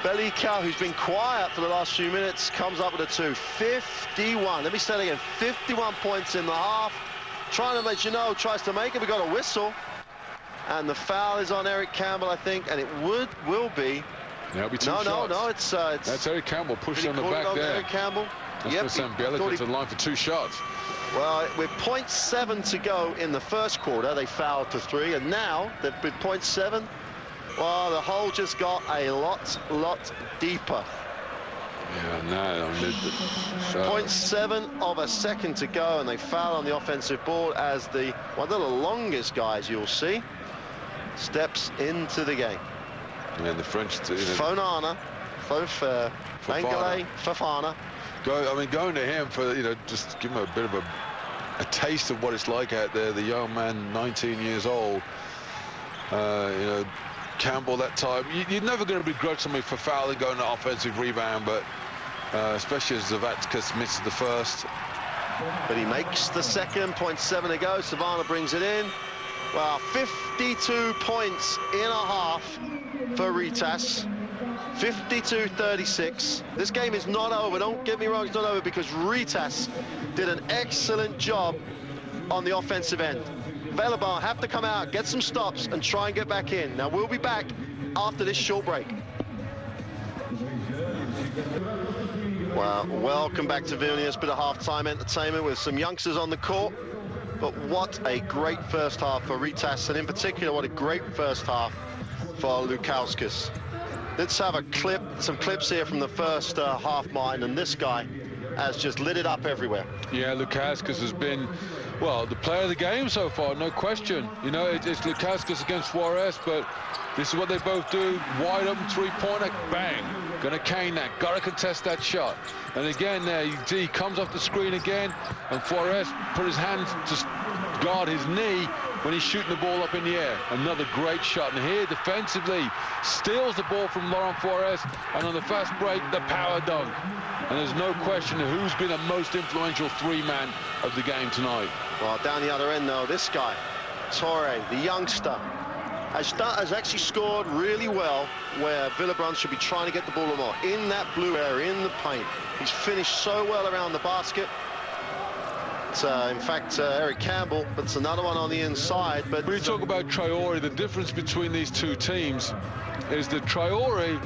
Belika, who's been quiet for the last few minutes, comes up with a 2. 51. Let me say it again. 51 points in the half. Trying to let you know, tries to make it. We got a whistle. And the foul is on Eric Campbell, I think. And it will be. That'll be two shots. No, it's that's Eric Campbell pushing on the back there. Eric Campbell. That's going to send Bielica to the line for 2 shots. Well, with 0.7 to go in the first quarter, they fouled to 3, and now they've been 0.7. Well, the hole just got a lot deeper. Yeah, no. 0.7 of a second to go, and they foul on the offensive board as one of the longest guys you'll see steps into the game. And the French, Fofana. Going to him for, just give him a bit of a taste of what it's like out there. The young man, 19 years old. Campbell that time. You're never going to begrudge somebody for fouling, going to offensive rebound, but especially as Zavatskas misses the first. But he makes the second. 0.7 to go. Savannah brings it in. Well, 52 points in a half for Rytas. 52-36. This game is not over. Don't get me wrong, it's not over, because Rytas did an excellent job on the offensive end. Velebar have to come out, get some stops, and try and get back in. Now, we'll be back after this short break. Well, welcome back to Vilnius. Bit of halftime entertainment with some youngsters on the court. But what a great first half for Rytas, and in particular, what a great first half for Lukauskas. Let's have some clips here from the first half, Martin, and this guy has just lit it up everywhere. Yeah, Lukauskas has been, well, the player of the game so far, no question. It's Lukauskas against Suarez, but this is what they both do. Wide open three-pointer, bang. Gonna cane that, gotta contest that shot. And again there, he comes off the screen again, and Suarez put his hand to guard his knee when he's shooting the ball up in the air. Another great shot, and here defensively steals the ball from Laurent Suarez, and on the fast break, the power dunk. And there's no question who's been the most influential three-man of the game tonight. Well, down the other end though, this guy, Torre, the youngster, has actually scored really well where Villebron should be trying to get the ball more in that blue area, in the paint. He's finished so well around the basket. In fact, Eric Campbell, but it's another one on the inside. But when you talk about Traore, the difference between these two teams is that Traore,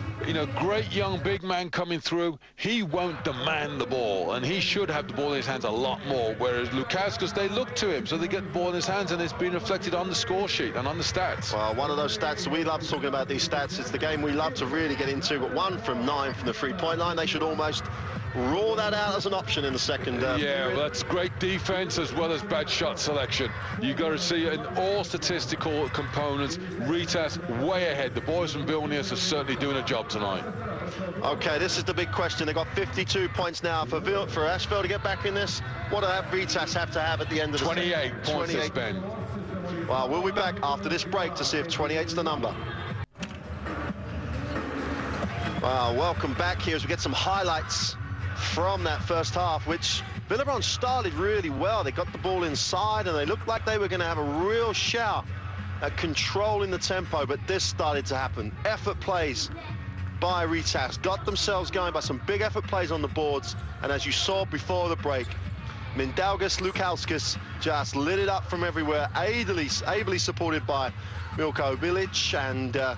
great young big man coming through, he won't demand the ball, and he should have the ball in his hands a lot more, whereas Lukauskas, they look to him, so they get the ball in his hands, and it's been reflected on the score sheet and on the stats. Well, one of those stats, we love talking about these stats, it's the game we love to really get into, but 1 from 9 from the three-point line, they should almost rule that out as an option in the second. Yeah, well, that's great defense as well as bad shot selection. You got to see in all statistical components, Rytas way ahead. The boys from Vilnius are certainly doing a job tonight. Okay, this is the big question. They've got 52 points now for Asvel to get back in this. What do Rytas have to have at the end of the 28 points, 28. Ben. Well, we'll be back after this break to see if 28's the number. Well, welcome back here as we get some highlights from that first half, which Villebron started really well. They got the ball inside and they looked like they were going to have a real shout at controlling the tempo, but this started to happen. Effort plays by Rytas got themselves going by some big effort plays on the boards, and as you saw before the break, Mindaugas Lukauskas just lit it up from everywhere, ably supported by Milko Bilic,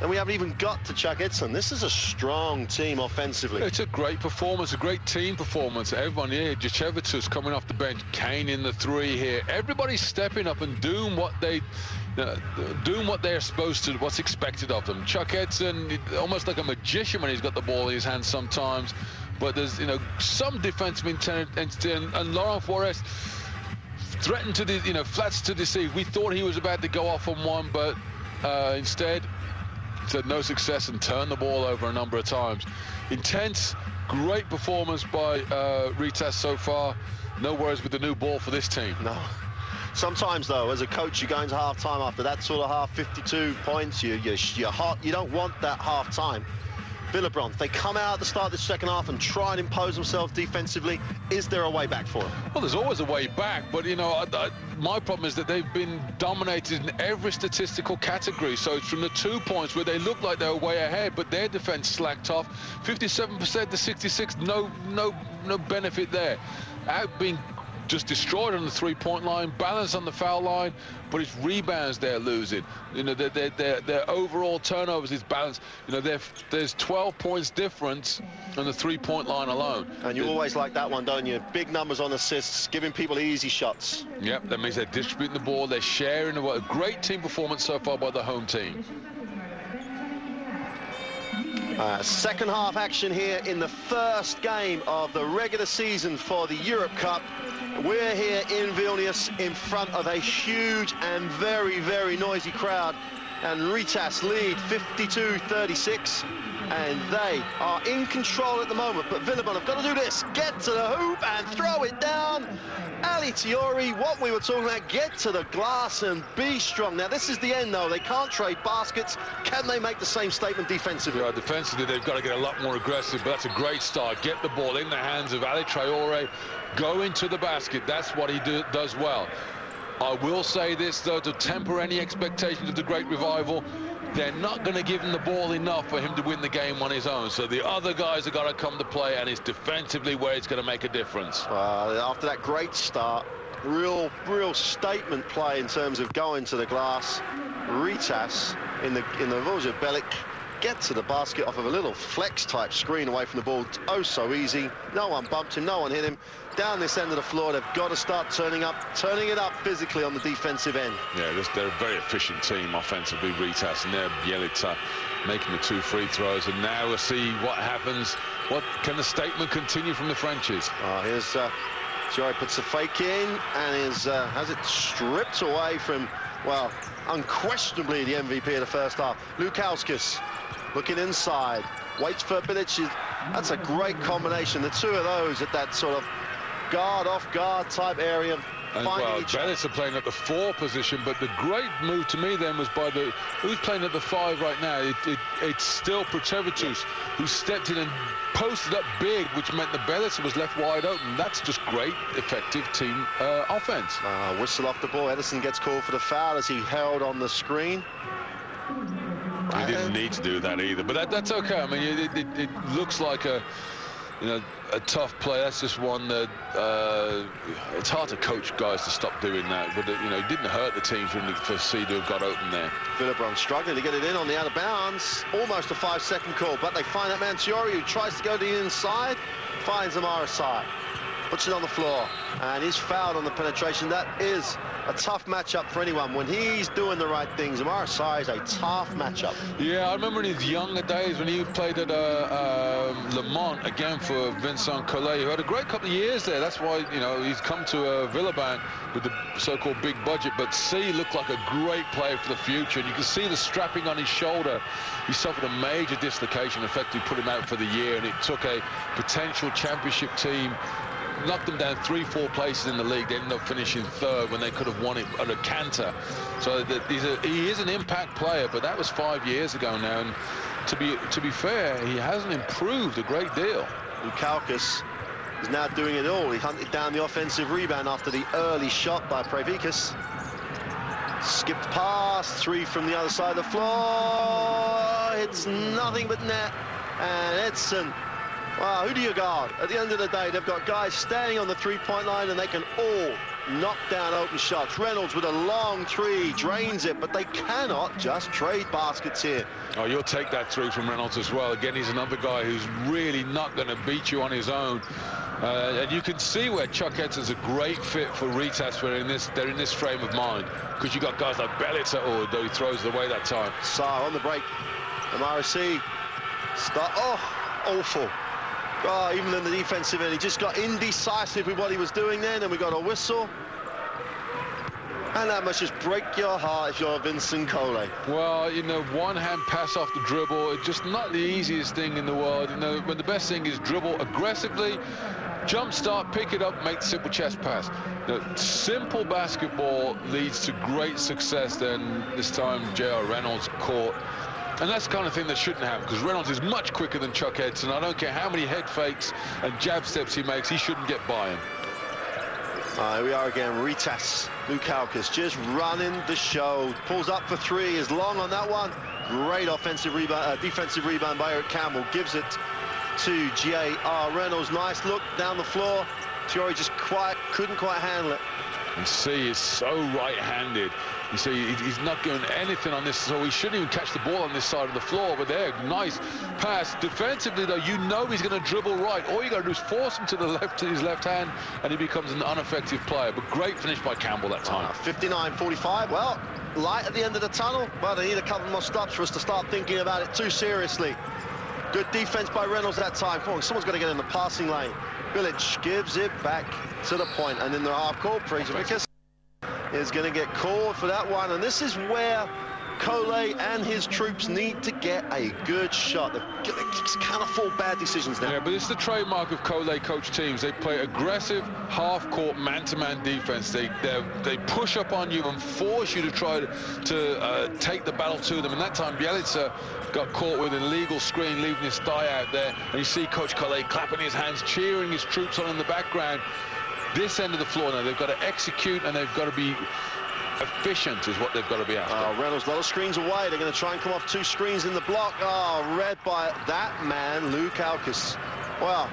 and we haven't even got to Chuck Edson. This is a strong team offensively. It's a great performance, a great team performance. Everyone here, Jacevic coming off the bench, Kane in the three here. Everybody's stepping up and doing what they're supposed to, what's expected of them. Chuck Edson, almost like a magician when he's got the ball in his hands sometimes. But there's, some defensive intent, and Laurent Suarez, threatened to, flats to deceive. We thought he was about to go off on one, but instead, said no success and turned the ball over a number of times. Intense, great performance by Rytas so far. No worries with the new ball for this team. No. Sometimes, though, as a coach, you go into half-time after that sort of half, 52 points, you're hot. You don't want that half-time. Villebron, they come out at the start of the second half and try and impose themselves defensively. Is there a way back for them? Well, there's always a way back, but, my problem is that they've been dominated in every statistical category. So it's from the 2 points where they look like they were way ahead, but their defense slacked off. 57% to 66, no benefit there. Being just destroyed on the three-point line, balance on the foul line, but it's rebounds they're losing. Their overall turnovers is balanced. There's 12 points difference on the three-point line alone. And you always like that one, don't you? Big numbers on assists, giving people easy shots. Yep, that means they're distributing the ball, they're sharing the ball. Great team performance so far by the home team. Second half action here in the first game of the regular season for the Europe Cup. We're here in Vilnius in front of a huge and very, very noisy crowd. And Rytas lead 52-36. And they are in control at the moment. But Villebron have got to do this. Get to the hoop and throw it down. Ali Tiori, what we were talking about, get to the glass and be strong. Now, this is the end, though. They can't trade baskets. Can they make the same statement defensively? Yeah, defensively, they've got to get a lot more aggressive, but that's a great start. Get the ball in the hands of Ali Traore, go into the basket. That's what he does well. I will say this, though, to temper any expectations of the great revival, they're not going to give him the ball enough for him to win the game on his own. So the other guys have got to come to play, and it's defensively where it's going to make a difference. After that great start, real statement play in terms of going to the glass. Rytas in the Vosja Belic get to the basket off of a little flex type screen away from the ball. Oh, so easy. No one bumped him, no one hit him. Down this end of the floor, they've got to start turning it up physically on the defensive end. Yeah, they're a very efficient team offensively, Rytas, and they're Bielica making the 2 free throws. And now we'll see what happens. What can the statement continue from the Frenchies? Here's Joey puts the fake in and has it stripped away from, well, unquestionably the MVP of the first half. Lukauskis looking inside, waits for Bilic. That's a great combination. The two of those at that sort of guard off guard type area. And well, Belic are playing at the 4 position, but the great move to me then was by who's playing at the 5 right now. It's still Protevitus, who stepped in and posted up big, which meant the Belic was left wide open. That's just great, effective team offense. Whistle off the ball. Edison gets called for the foul as he held on the screen. He didn't need to do that either, but that's okay. I mean, it looks like a tough play. That's just one that it's hard to coach guys to stop doing that, but it didn't hurt the team for C to have got open there. Villebron struggling to get it in on the out of bounds. Almost a 5-second call, but they find that man Tiori, who tries to go to the inside, finds Amara side, puts it on the floor, and is fouled on the penetration. That is a tough matchup for anyone. When he's doing the right things, Amara Sai is a tough matchup. Yeah, I remember in his younger days when he played at Le Mans, again for Vincent Collet, who had a great couple of years there. That's why, he's come to Villebron with the so-called big budget. But C looked like a great player for the future. And you can see the strapping on his shoulder. He suffered a major dislocation, effectively put him out for the year. And it took a potential championship team, knocked them down 3-4 places in the league. They ended up finishing 3rd when they could have won it at a canter. So he is an impact player, but that was 5 years ago now. And to be fair, he hasn't improved a great deal. Lukaukis is now doing it all. He hunted down the offensive rebound after the early shot by Previkas. Skipped past, 3 from the other side of the floor. It's nothing but net. And Edson, wow, who do you guard? At the end of the day, they've got guys standing on the 3-point line and they can all knock down open shots. Reynolds with a long 3 drains it, but they cannot just trade baskets here. Oh, you'll take that 3 from Reynolds as well. Again, he's another guy who's really not going to beat you on his own. And you can see where Chuck Edson's a great fit for Rytas. They're in this frame of mind, because you got guys like Belica, though he throws it away that time. Saar on the break. MRC start. Oh, awful. Oh, even in the defensive end, he just got indecisive with what he was doing then, and we got a whistle. And that must just break your heart if you're Vincent Collet. Well, you know, one-hand pass off the dribble, it's just not the easiest thing in the world. You know, but the best thing is dribble aggressively, jump start, pick it up, make the simple chest pass. You know, simple basketball leads to great success. Then this time J.R. Reynolds caught. And that's the kind of thing that shouldn't happen, because Reynolds is much quicker than Chuck Edson. I don't care how many head fakes and jab steps he makes, he shouldn't get by him. Here we are again. Rytas, Lukauskas just running the show. Pulls up for three, is long on that one. Great offensive rebound, defensive rebound by Eric Campbell. Gives it to J.R. Reynolds. Nice look down the floor. Tiori just couldn't quite handle it. And C is so right-handed. You see, he's not doing anything on this, so he shouldn't even catch the ball on this side of the floor. But there, nice pass. Defensively, though, you know he's going to dribble right. All you got to do is force him to the left, to his left hand, and he becomes an ineffective player. But great finish by Campbell that time. 59-45. Well, light at the end of the tunnel. Well, they need a couple more stops for us to start thinking about it too seriously. Good defense by Reynolds that time. Come on, someone's got to get in the passing lane. Bilic gives it back to the point, and in the half-court, Prejavicus is going to get called for that one. And this is where Collet and his troops need to get a good shot. They can't afford bad decisions now. Yeah, but it's the trademark of Collet coach teams. They play aggressive, half-court, man-to-man defense. They push up on you and force you to try to take the battle to them. And that time, Bjelica got caught with an illegal screen, leaving his thigh out there. And you see Coach Collet clapping his hands, cheering his troops on in the background. This end of the floor now, they've got to execute and they've got to be efficient is what they've got to be after. Reynolds, a lot of screens away. They're going to try and come off two screens in the block. Read by that man, Lukauskas. Well,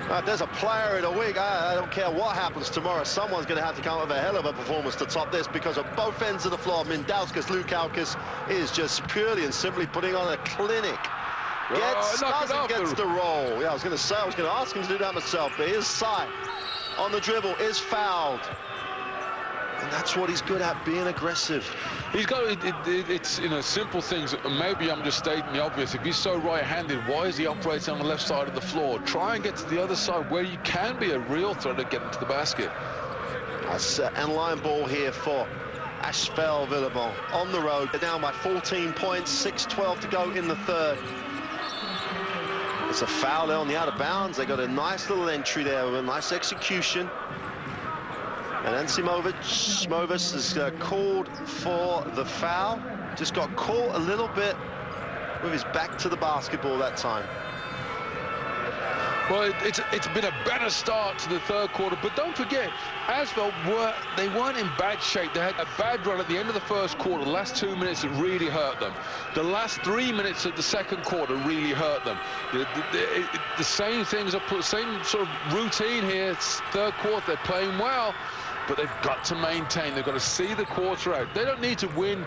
if there's a player of the week, I don't care what happens tomorrow. Someone's going to have to come up with a hell of a performance to top this, because of both ends of the floor, Mindauskas, Lukauskas is just purely and simply putting on a clinic. Gets the roll. Yeah, I was going to ask him to do that myself, but his side on the dribble is fouled. And that's what he's good at, being aggressive. He's got it's, you know, simple things. Maybe I'm just stating the obvious. If he's so right-handed, why is he operating on the left side of the floor? Try and get to the other side where you can be a real threat of getting to the basket. That's end line ball here for Asvel Villebon on the road. They're down by 14 points, 6:12 to go in the third. It's a foul there on the out of bounds. They got a nice little entry there with a nice execution. And then Simovis is called for the foul. Just got caught a little bit with his back to the basketball that time. Well, it's been a better start to the third quarter, but don't forget, Asvel weren't in bad shape. They had a bad run at the end of the first quarter. The last 2 minutes, it really hurt them. The last 3 minutes of the second quarter really hurt them. The same things are same sort of routine here. It's third quarter, they're playing well, but they've got to maintain. They've got to see the quarter out. They don't need to win,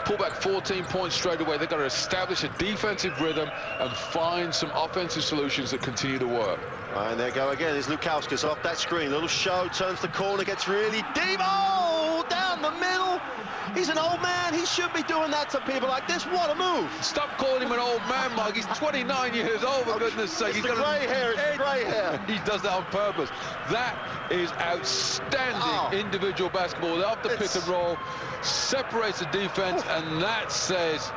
pull back 14 points straight away. They've got to establish a defensive rhythm and find some offensive solutions that continue to work. And there go again. Is Lukauskas off that screen. Little show, turns the corner, gets really deep. Oh, down the middle. He's an old man. He should be doing that to people like this. What a move. Stop calling him an old man, Mike. He's 29 years old, for goodness sake. It's the grey hair. It's the grey hair. He does that on purpose. That is outstanding individual basketball. Off the pick and roll, separates the defense, and that says,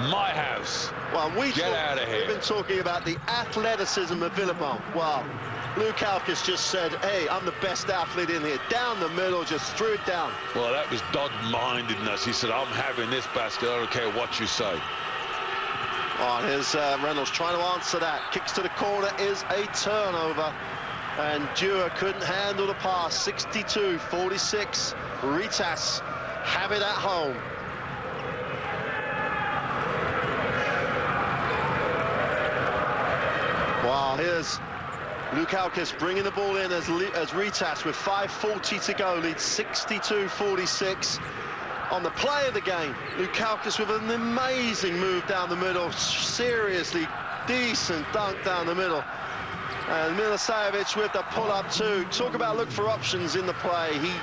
my house. Well, get out of here. We've been talking about the athleticism of Villebon. Well, Lukauskas just said, hey, I'm the best athlete in here. Down the middle, just threw it down. Well, that was dog-mindedness. He said, I'm having this basket. I don't care what you say. Here's Reynolds trying to answer that. Kicks to the corner is a turnover. And Dewar couldn't handle the pass. 62-46. Rytas have it at home. Wow, here's Lukauskas bringing the ball in as Rytas with 5:40 to go, leads 62-46. On the play of the game, Lukauskas with an amazing move down the middle, seriously decent dunk down the middle. And Milisajevic with the pull-up too. Talk about look for options in the play. He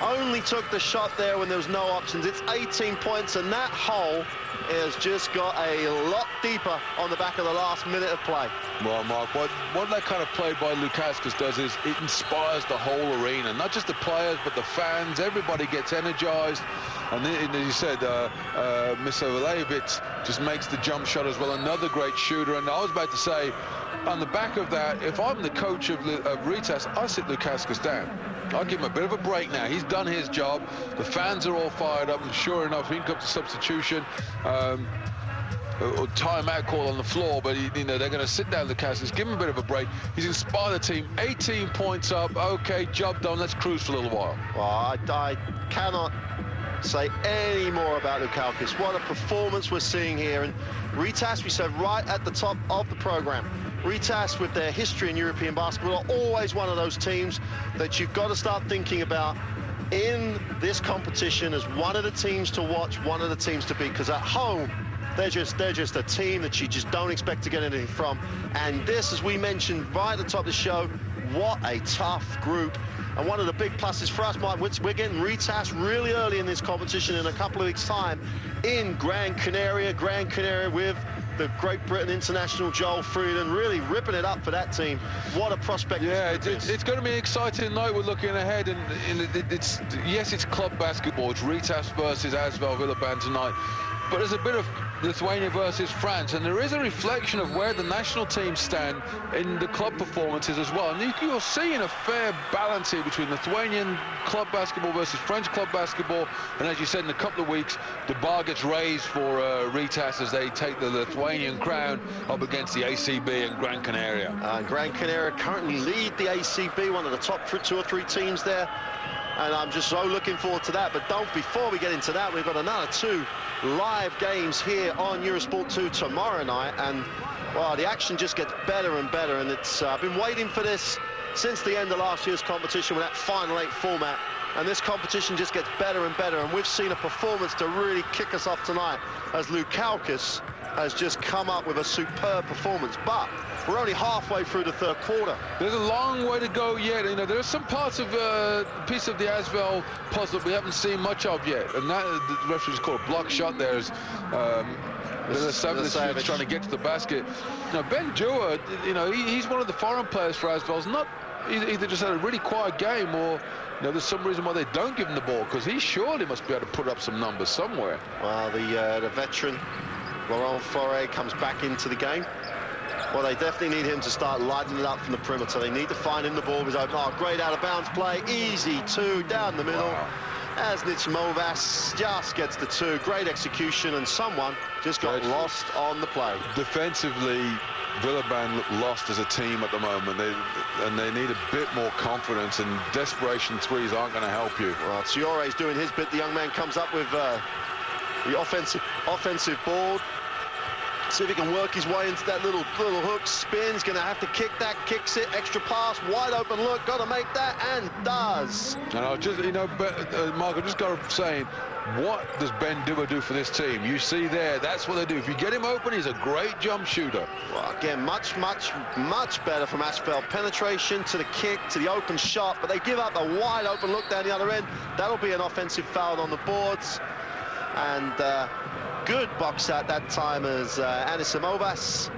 only took the shot there when there was no options. It's 18 points, and that hole has just got a lot deeper on the back of the last minute of play. Well, Mark, what that kind of play by Lukauskas does is it inspires the whole arena, not just the players, but the fans. Everybody gets energized. And as you said, Misovelevic just makes the jump shot as well. Another great shooter. And I was about to say, on the back of that, if I'm the coach of Rytas, I sit Lukauskas down. I'll give him a bit of a break now. He's done his job. The fans are all fired up, and sure enough, in comes the substitution. Or timeout call on the floor, but you know, they're going to sit down Lukauskas, give him a bit of a break. He's inspired the team. 18 points up. Okay, job done. Let's cruise for a little while. Well, I cannot say any more about Lukauskas. What a performance we're seeing here. And Rytas, we said right at the top of the program, Rytas, with their history in European basketball, are always one of those teams that you've got to start thinking about in this competition as one of the teams to watch, one of the teams to beat, because at home, they're just a team that you just don't expect to get anything from. And this, as we mentioned right at the top of the show, what a tough group. And one of the big pluses for us, Mike, we're getting Rytas really early in this competition in a couple of weeks' time in Gran Canaria with the Great Britain international Joel Frieden, really ripping it up for that team. What a prospect. Yeah, it's going to be an exciting night. We're looking ahead, and yes, it's club basketball. It's Rytas versus Asvel Villeurbanne tonight. But there's a bit of Lithuania versus France, and there is a reflection of where the national teams stand in the club performances as well. And you're seeing a fair balance here between Lithuanian club basketball versus French club basketball. And as you said, in a couple of weeks, the bar gets raised for Rytas as they take the Lithuanian crown up against the ACB and Gran Canaria. Gran Canaria currently lead the ACB, one of the top 2 or 3 teams there. And I'm just so looking forward to that. But before we get into that, we've got another 2 live games here on Eurosport 2 tomorrow night. And, well, the action just gets better and better. And it's been waiting for this since the end of last year's competition with that Final 8 format. And this competition just gets better and better. And we've seen a performance to really kick us off tonight as Lukauskas has just come up with a superb performance. But we're only halfway through the third quarter. There's a long way to go yet. You know, there are some parts of piece of the Asvel puzzle that we haven't seen much of yet. And that, the referee's called a block shot there is Savage trying to get to the basket. Now, Ben Dua, you know, he's one of the foreign players for Asvel. He's not either just had a really quiet game, or you know, there's some reason why they don't give him the ball, because he surely must be able to put up some numbers somewhere. Well, the veteran Laurent Faure comes back into the game. Well, they definitely need him to start lighting it up from the perimeter. They need to find him the ball. He's open. Oh, great out-of-bounds play. Easy 2 down the middle. Wow. As Nichimovas just gets the 2. Great execution, and someone just got lost on the play. Defensively, Villeurbanne look lost as a team at the moment. They need a bit more confidence, and desperation threes aren't going to help you. Well, Siore's doing his bit. The young man comes up with the offensive board. See if he can work his way into that little hook. Spins, going to have to kick that, kicks it, extra pass, wide open look, got to make that, and does. And I just, you know, Mark, I just got to say, what does Ben Dua do for this team? You see there, that's what they do. If you get him open, he's a great jump shooter. Well, again, much better from Asvel. Penetration to the kick, to the open shot, but they give up a wide open look down the other end. That'll be an offensive foul on the boards. And good box at that time as Anisimovas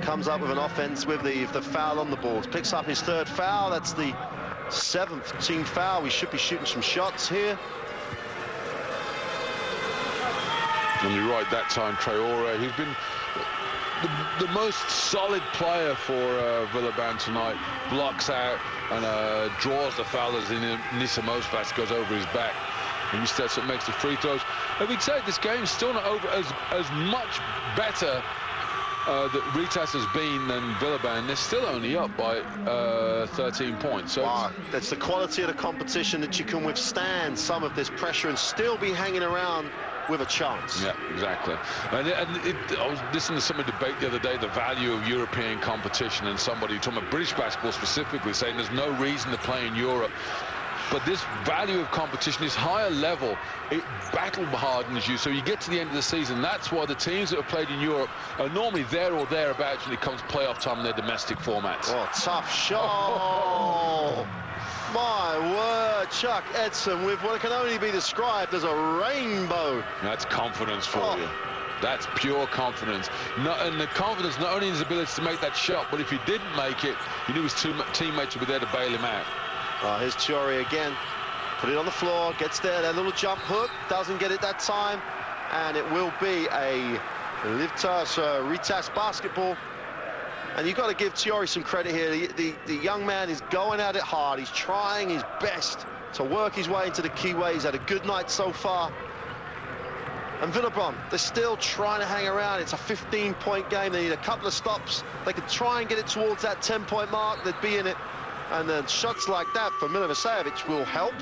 comes up with an offense with the foul on the boards. Picks up his 3rd foul. That's the 7th team foul. We should be shooting some shots here. And you're right, that time Traore, he's been the most solid player for Villeurbanne tonight. Blocks out and draws the foul as Anisimovas goes over his back. And he steps up, makes the free throws. And we'd say this game's still not over. As much better that Rytas has been than Villeurbanne, they're still only up by 13 points. So wow, that's the quality of the competition, that you can withstand some of this pressure and still be hanging around with a chance. Yeah, exactly. And I was listening to some debate the other day, the value of European competition, and somebody talking about British basketball specifically, saying there's no reason to play in Europe. But this value of competition, this higher level, it battle hardens you. So you get to the end of the season. That's why the teams that have played in Europe are normally there or thereabouts when it comes playoff time in their domestic formats. Oh, tough shot. My word, Chuck Edson with what can only be described as a rainbow. That's confidence for you. That's pure confidence. And the confidence not only in his ability to make that shot, but if he didn't make it, he knew his teammates would be there to bail him out. Here's Chiori again. Put it on the floor, gets there, that little jump hook, doesn't get it that time, and it will be a Rytas basketball. And you've got to give Chiori some credit here. The young man is going at it hard. He's trying his best to work his way into the keyway. He's had a good night so far. And Villebron, they're still trying to hang around. It's a 15-point game. They need a couple of stops. They could try and get it towards that 10-point mark. They'd be in it. And then shots like that for Milivojevic will help.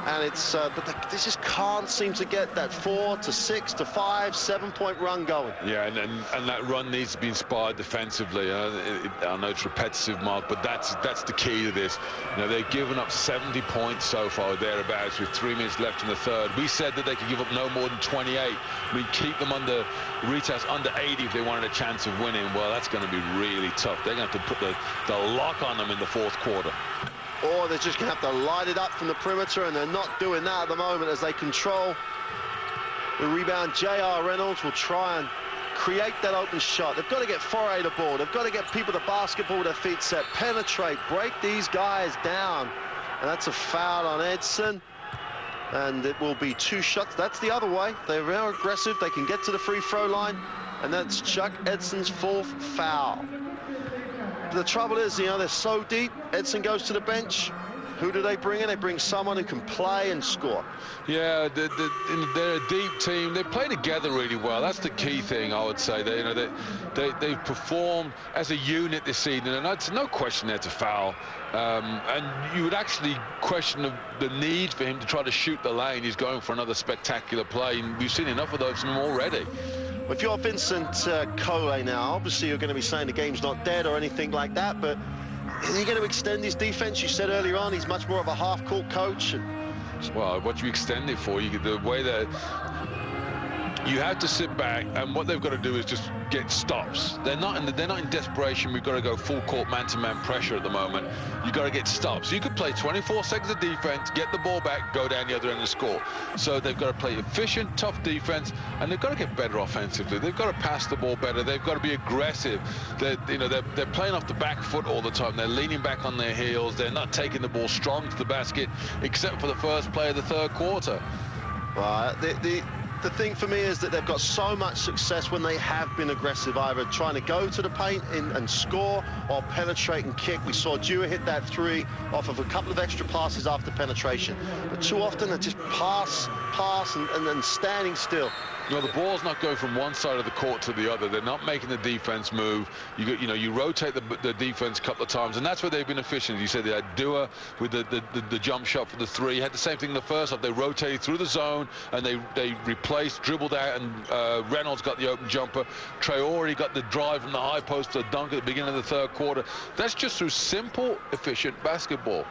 And it's but they just can't seem to get that 4 to 6 to 5, 7-point run going. Yeah, and that run needs to be inspired defensively. I know it's repetitive, Mark, but that's the key to this. You know, they've given up 70 points so far, thereabouts, with 3 minutes left in the third. We said that they could give up no more than 28. I mean, keep them under Rytas under 80 if they wanted a chance of winning. Well, that's going to be really tough. They're going to have to put the lock on them in the fourth quarter. Or they're just going to have to light it up from the perimeter, and they're not doing that at the moment as they control the rebound. J.R. Reynolds will try and create that open shot. They've got to get Foray the ball. They've got to get people to basketball with their feet set, penetrate, break these guys down. And that's a foul on Edson. And it will be 2 shots. That's the other way. They're very aggressive. They can get to the free throw line. And that's Chuck Edson's 4th foul. The trouble is, you know, they're so deep. Edson goes to the bench. Who do they bring in? They bring someone who can play and score. Yeah, they're a deep team. They play together really well. That's the key thing, I would say. They've performed as a unit this season, and it's no question there to foul. And you would actually question the need for him to try to shoot the lane. He's going for another spectacular play, and we've seen enough of those from him already. If you're Vincent Collet now, obviously you're going to be saying the game's not dead or anything like that, but are you going to extend his defense? You said earlier on he's much more of a half-court coach. Well, what you extend it for, the way that you have to sit back, and what they've got to do is just get stops. They're not in desperation. We've got to go full court man-to-man pressure at the moment. You've got to get stops. You could play 24 seconds of defense, get the ball back, go down the other end and score. So they've got to play efficient, tough defense, and they've got to get better offensively. They've got to pass the ball better. They've got to be aggressive. They're playing off the back foot all the time. They're leaning back on their heels. They're not taking the ball strong to the basket, except for the first play of the third quarter. Right. The thing for me is that they've got so much success when they have been aggressive, either trying to go to the paint and score or penetrate and kick. We saw Dewar hit that 3 off of a couple of extra passes after penetration. But too often they just pass, and then standing still. You know, the ball's not going from one side of the court to the other. They're not making the defense move. You rotate the defense a couple of times, and that's where they've been efficient. You said they had Dewar with the jump shot for the 3. Had the same thing in the first half. They rotated through the zone, and they replaced, dribbled out, and Reynolds got the open jumper. Traore got the drive from the high post to dunk at the beginning of the third quarter. That's just through simple, efficient basketball.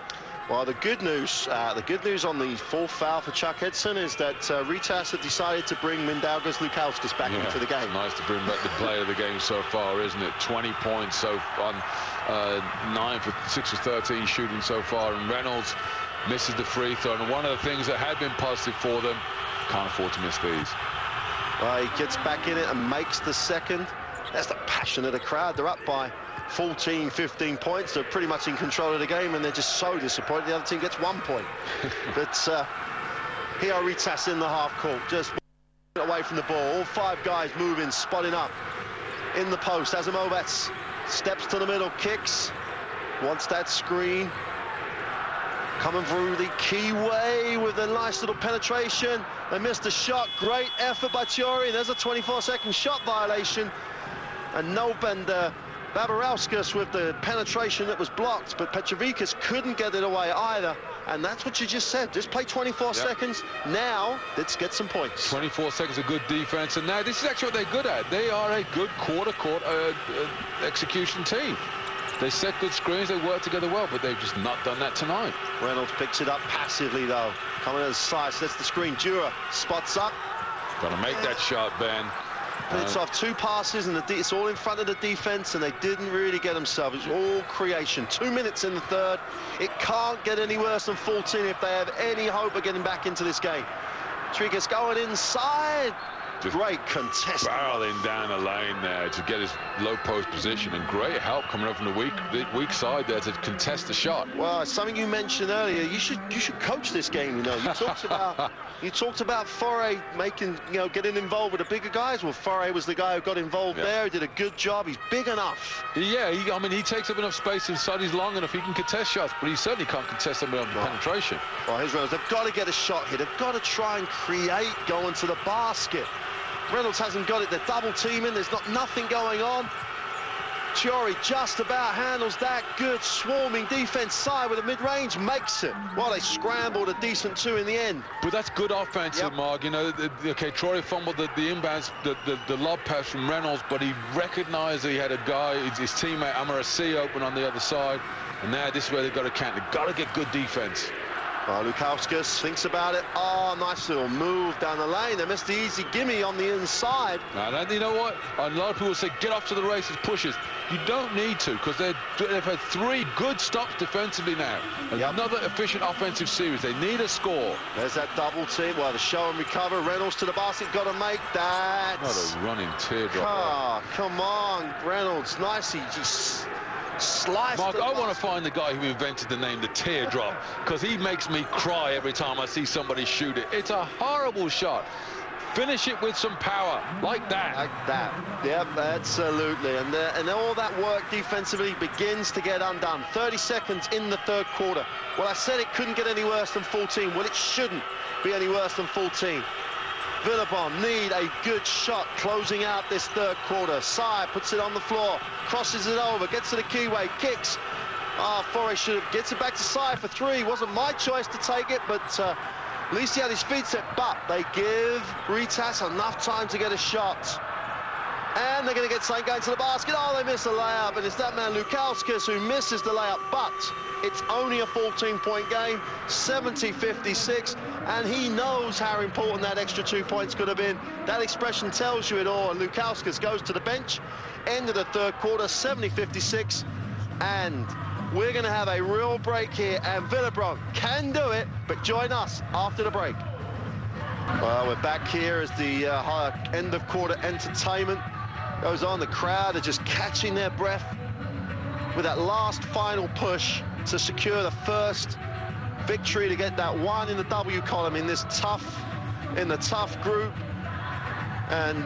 Well, the good news on the 4th foul for Chuck Edson is that Rytas have decided to bring Mindaugas Lukauskas back into the game. Nice to bring back the player of the game so far, isn't it? 20 points so on 6 for 13 shooting so far, and Reynolds misses the free throw. And one of the things that had been positive for them, can't afford to miss these. Well, he gets back in it and makes the second. That's the passion of the crowd. They're up by 14, 15 points. They're pretty much in control of the game, and they're just so disappointed the other team gets 1 point. But here are Rytas in the half court, just away from the ball. All 5 guys moving, spotting up in the post. Azimovets steps to the middle, kicks, wants that screen. Coming through the keyway with a nice little penetration. They missed a shot. Great effort by Chiori. There's a 24-second shot violation. And Babarauskas with the penetration that was blocked, but Petrovicus couldn't get it away either. And that's what you just said. Just play 24 seconds. Now, let's get some points. 24 seconds of good defense. And now this is actually what they're good at. They are a good quarter-court execution team. They set good screens, they work together well, but they've just not done that tonight. Reynolds picks it up passively, though. Coming to the slice, that's the screen. Dewar spots up. Got to make that shot, Ben. It's off 2 passes, and it's all in front of the defense, and they didn't really get themselves. It's all creation. 2 minutes in the third. It can't get any worse than 14 if they have any hope of getting back into this game. Rytas going inside. Just great contest. Barreling down the lane there to get his low post position, and great help coming up from the weak side there to contest the shot. Well, something you mentioned earlier, you should coach this game. You know, you talked about Foray making, getting involved with the bigger guys. Well, Foray was the guy who got involved there. He did a good job. He's big enough. Yeah, I mean, he takes up enough space inside. He's long enough. He can contest shots, but he certainly can't contest them with penetration. Well, here's Reynolds. They've got to get a shot here. They've got to try and create going to the basket. Reynolds hasn't got it. They're double teaming. There's nothing going on. Chiori just about handles that. Good swarming defense side with a mid-range, makes it. Well, they scrambled a decent 2 in the end. But that's good offensive, Mark. You know, okay, Troy fumbled the inbounds, the lob pass from Reynolds, but he recognized that he had a guy, his teammate Amarasi, open on the other side. And now this is where they've got to count. They've got to get good defense. Lukauskas thinks about it. Oh, nice little move down the lane. They missed the easy gimme on the inside. And you know what? A lot of people say, get off to the races, pushes. You don't need to, because they've had 3 good stops defensively now. Another efficient offensive series. They need a score. There's that double team. Well, the show and recover. Reynolds to the basket. Got to make that. Not a running teardrop. Oh, come on, Reynolds. Nicely just sliced. Mark, I want to find the guy who invented the name the teardrop, because he makes me cry every time I see somebody shoot it. It's a horrible shot. Finish it with some power, like that. Like that. Yep, absolutely. And all that work defensively begins to get undone. 30 seconds in the third quarter. Well, I said it couldn't get any worse than 14. Well, it shouldn't be any worse than 14. Villebon need a good shot closing out this third quarter. Sai puts it on the floor, crosses it over, gets to the keyway, kicks. Foray gets it back to Sai for 3. Wasn't my choice to take it, but at least he had his feet set. But they give Rytas enough time to get a shot. And they're going to get Saint going to the basket. Oh, they miss a layup, and it's that man Lukauskas who misses the layup. But it's only a 14-point game, 70-56, and he knows how important that extra 2 points could have been. That expression tells you it all, and Lukauskas goes to the bench. End of the third quarter, 70-56, and we're going to have a real break here, and Villebron can do it, but join us after the break. Well, we're back here as the end of quarter entertainment goes on. The crowd are just catching their breath with that last final push to secure the first victory, to get that 1 in the W column in this tough group. And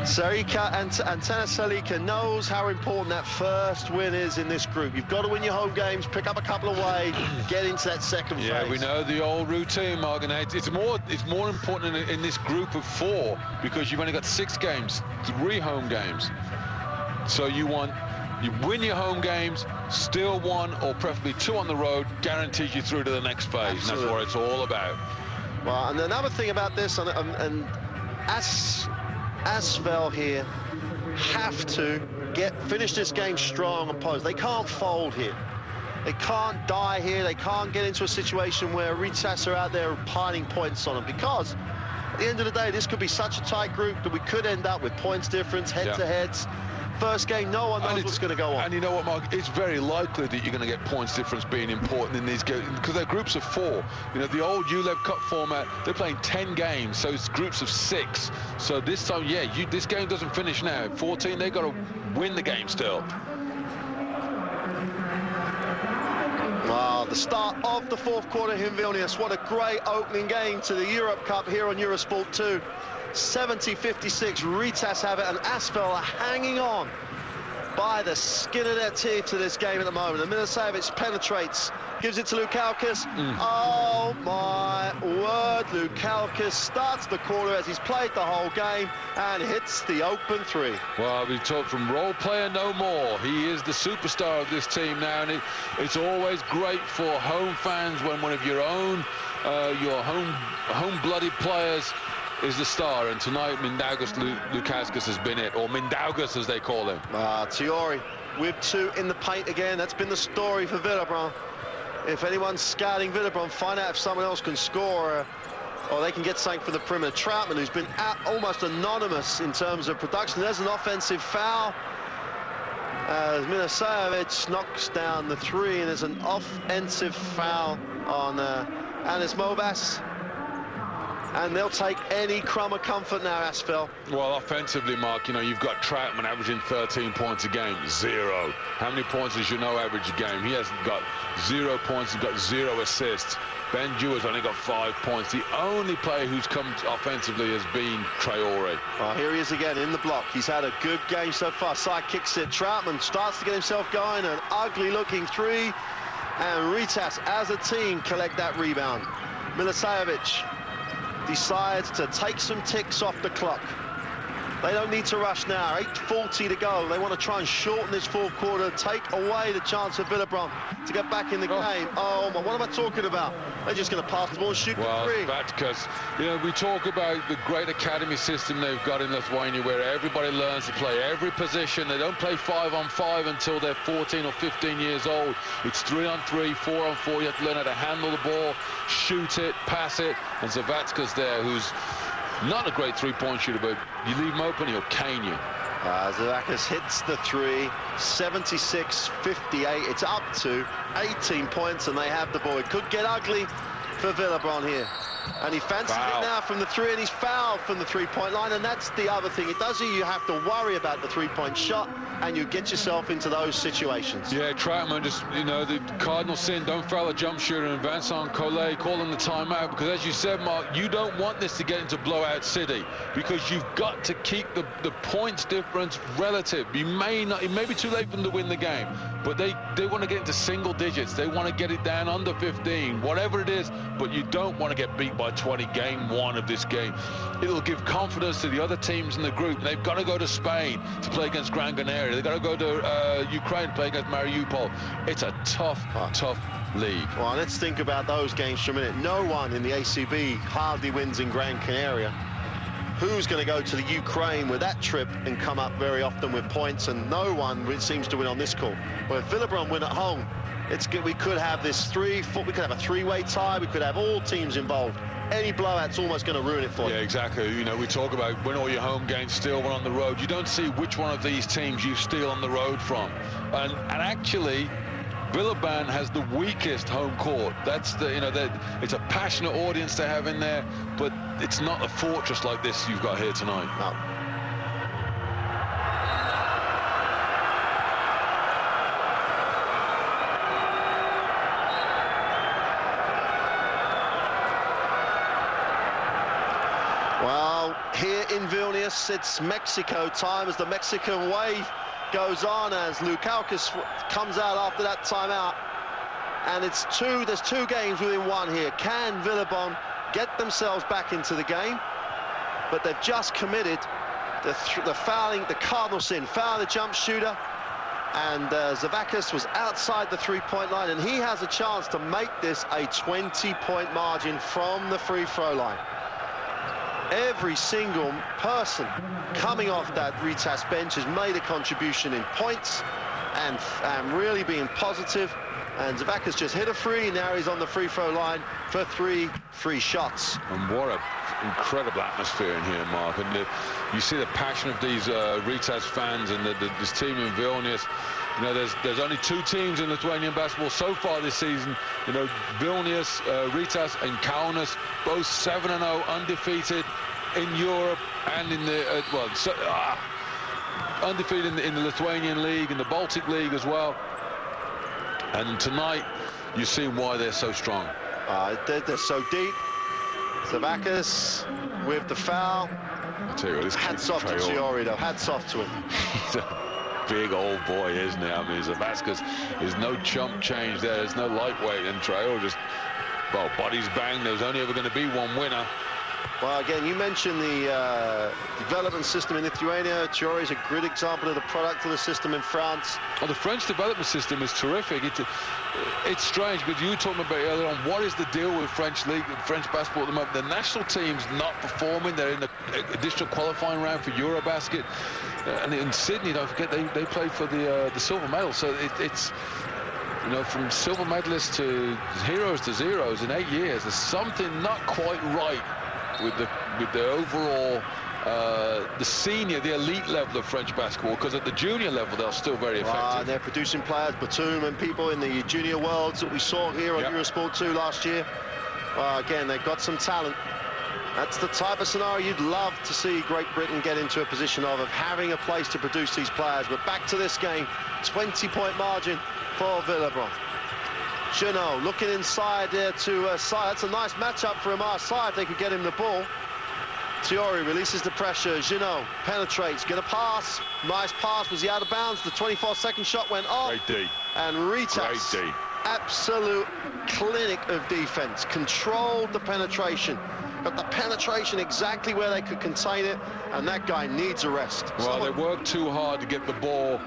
Sarika and Tana Salika knows how important that first win is in this group. You've got to win your home games, pick up a couple away, get into that second phase. Yeah, we know the old routine, Morgan. It's more important in this group of 4, because you've only got 6 games, 3 home games. So you win your home games, still 1 or preferably 2 on the road, guarantees you through to the next phase. Absolutely. And that's what it's all about. Well, and another thing about this, and Asvel here have to finish this game strong and posed. They can't fold here. They can't die here. They can't get into a situation where Rytas are out there piling points on them, because at the end of the day, this could be such a tight group that we could end up with points difference, head-to-heads. First game, no one knows what's going to go on. And you know what, Mark? It's very likely that you're going to get points difference being important in these games, because they're groups of 4. You know, the old ULEV Cup format, they're playing 10 games, so it's groups of 6. So this time, this game doesn't finish now. 14, they've got to win the game still. Wow, the start of the fourth quarter here in Vilnius. What a great opening game to the Eurocup here on Eurosport 2. 70-56, Rytas have it, and Asvel are hanging on by the skin of their teeth to this game at the moment. And Milicevic penetrates, gives it to Lukauskas. Oh my word, Lukauskas starts the quarter as he's played the whole game and hits the open 3. Well, we've talked from role player no more. He is the superstar of this team now, and it's always great for home fans when one of your own, your home-blooded players is the star, and tonight Mindaugas Lukauskas has been it, or Mindaugas as they call him. Tiori with 2 in the paint again. That's been the story for Villebron. If anyone's scouting Villebron, find out if someone else can score. or they can get something from the perimeter. Troutman, who's been almost anonymous in terms of production. There's an offensive foul. As Milisajevic knocks down the 3, and there's an offensive foul on Anis Mobas. And they'll take any crumb of comfort now, Asvel. Well, offensively, Mark, you know, you've got Troutman averaging 13 points a game, 0. How many points does average a game? He hasn't got 0 points, he's got 0 assists. Ben Dewar's only got 5 points. The only player who's come offensively has been Traore. Oh, here he is again in the block. He's had a good game so far. Side kicks it. Troutman starts to get himself going. An ugly-looking 3. And Rytas, as a team, collect that rebound. Milisajevic decides to take some ticks off the clock. They don't need to rush now. 8:40 to go. They want to try and shorten this fourth quarter, take away the chance of Villebron to get back in the game. Oh, my, what am I talking about? They're just going to pass the ball and shoot the 3. That's because, you know, we talk about the great academy system they've got in Lithuania, where everybody learns to play every position. They don't play 5-on-5 until they're 14 or 15 years old. It's 3-on-3, 4-on-4. You have to learn how to handle the ball, shoot it, pass it. And Zavatska's there, who's not a great three-point shooter, but you leave him open, he'll cane you. Zavakis hits the 3, 76-58. It's up to 18 points, and they have the ball. It could get ugly for Villebron here. And he fancies it now from the 3, and he's fouled from the three-point line. And that's the other thing. It does you have to worry about the three-point shot, and you get yourself into those situations. Yeah, Troutman just, you know, the cardinal sin, don't foul a jump shooter, and Vincent Collet calling the timeout, because as you said, Mark, you don't want this to get into blowout city, because you've got to keep the points difference relative. You may not, it may be too late for them to win the game, but they want to get into single digits. They want to get it down under 15, whatever it is, but you don't want to get beat by 20 game 1 of this game. It'll give confidence to the other teams in the group. They've got to go to Spain to play against Gran Canaria. They've got to go to Ukraine to play against Mariupol. It's a tough league. Well, let's think about those games for a minute. No one in the ACB hardly wins in Gran Canaria. Who's going to go to the Ukraine with that trip and come up very often with points? And no one seems to win on this court. Well, if Villebron win at home, it's good. We could have this we could have a 3-way tie. We could have all teams involved. Any blowout's almost going to ruin it for you. Yeah, exactly. You know, we talk about win all your home games, steal one on the road. You don't see which one of these teams you steal on the road from. And actually, Villebron has the weakest home court. That's the, you know, it's a passionate audience they have in there, but it's not a fortress like this you've got here tonight. No. Well, here in Vilnius, it's Mexico time as the Mexican wave goes on, as Lukaukis comes out after that timeout. And there's 2 games within 1 here. Can Villebron get themselves back into the game? But they've just committed the fouling, the cardinal sin, foul the jump shooter. And Zavakis was outside the 3-point line, and he has a chance to make this a 20-point margin from the free throw line. Every single person coming off that Rytas bench has made a contribution in points and really being positive. And Zavakis just hit a 3, now he's on the free throw line for 3 free shots. And what an incredible atmosphere in here, Mark. And you see the passion of these Rytas fans and this team in Vilnius. You know, there's only 2 teams in Lithuanian basketball so far this season. You know, Vilnius, Rytas, and Kaunas, both 7-0, undefeated in Europe and in the undefeated in the Lithuanian League, in the Baltic League as well. And tonight, you've seen why they're so strong. They're so deep. Zavakis with the foul. I tell you what, this hats off to Traore, though. Hats off to him. He's a big old boy, isn't he? I mean, Zavakis, there's no chump change there. There's no lightweight, and Traore just, well, bodies bang. There's only ever going to be one winner. Well, again, you mentioned the development system in Lithuania. Traore is a great example of the product of the system in France. Well, the French development system is terrific. It's strange, but you were talking about earlier on, what is the deal with French league, French basketball at the moment? The national team's not performing. They're in the additional qualifying round for you know, from silver medalists to heroes to zeros in 8 years. There's something not quite right with the overall, the senior, the elite level of French basketball, because at the junior level they're still very effective. They're producing players, Batum and people in the junior worlds that we saw here on Eurosport 2 last year. Again, they've got some talent. That's the type of scenario you'd love to see Great Britain get into a position of having a place to produce these players. But back to this game, 20-point margin for Villebron. Junot looking inside there to Sai. That's a nice matchup for Amar Sai if they could get him the ball. Tiori releases the pressure. Junot penetrates, get a pass. Nice pass. Was he out of bounds? The 24-second shot went off. Great D. And Rytas, Great D. Absolute clinic of defense. Controlled the penetration. Got the penetration exactly where they could contain it, and that guy needs a rest. Well, they worked too hard to get the ball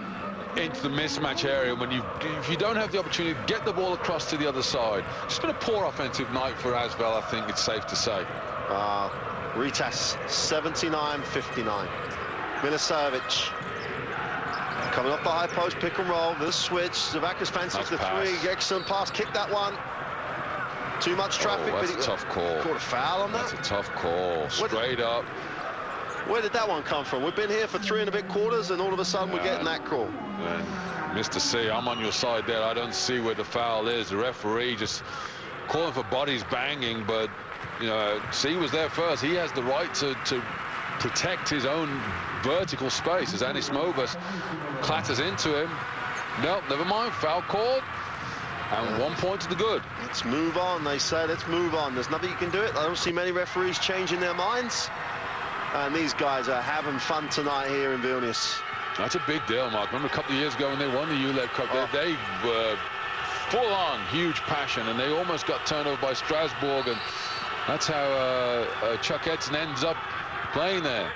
into the mismatch area. If you don't have the opportunity to get the ball across to the other side. It's been a poor offensive night for Asvel, I think it's safe to say. Rytas 79-59. Milicevic coming off the high post, pick and roll, the switch. Zavakis fancies the three. Excellent pass, kick that one. Too much traffic. That's a tough call. Caught a foul on that. That's a tough call. Straight up. Where did that one come from? We've been here for 3 and a bit quarters, and all of a sudden we're getting that call. Mr. C, I'm on your side there. I don't see where the foul is. The referee just calling for bodies banging, but you know, C was there first. He has the right to protect his own vertical space as Anisimova clatters into him. Nope, never mind. Foul called. And 1 point to the good. Let's move on, they say. Let's move on. There's nothing you can do it. I don't see many referees changing their minds. And these guys are having fun tonight here in Vilnius. That's a big deal, Mark. Remember a couple of years ago when they won the Eurocup, they were full on huge passion, and they almost got turned over by Strasbourg, and that's how Chuck Edson ends up playing there.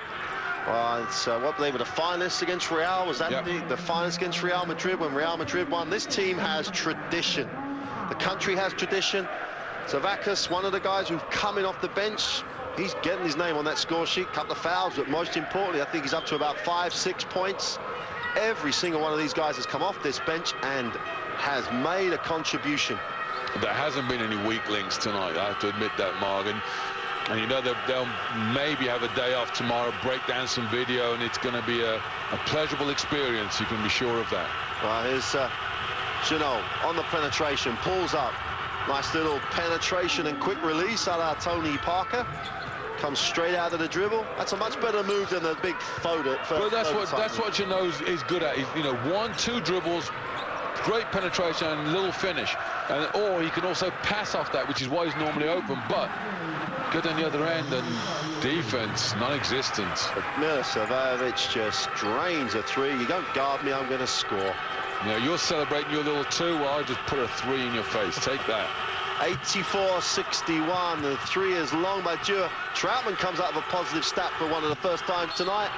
Well, it's what they were the finalists against Real. Was that the finalists against Real Madrid when Real Madrid won? This team has tradition. The country has tradition. Zavakis, one of the guys who's coming off the bench, he's getting his name on that score sheet. Couple of fouls, but most importantly, I think he's up to about 5-6 points. Every single one of these guys has come off this bench and has made a contribution. There hasn't been any weak links tonight, I have to admit that, Mark. And you know, they'll maybe have a day off tomorrow, break down some video, and it's going to be a pleasurable experience. You can be sure of that. Well, here's Junot on the penetration, pulls up. Nice little penetration and quick release a la Tony Parker. Comes straight out of the dribble. That's a much better move than the big photo. Well, that's what Junot is good at. You know, 1-2 dribbles, great penetration and little finish. Or he can also pass off that, which is why he's normally open. But good on the other end, and defense non-existent. Milicevic just drains a three. You don't guard me, I'm going to score. No, you're celebrating your little 2. Well, I just put a 3 in your face. Take that. 84-61. The 3 is long by Dewar. Troutman comes out of a positive stat for one of the first times tonight.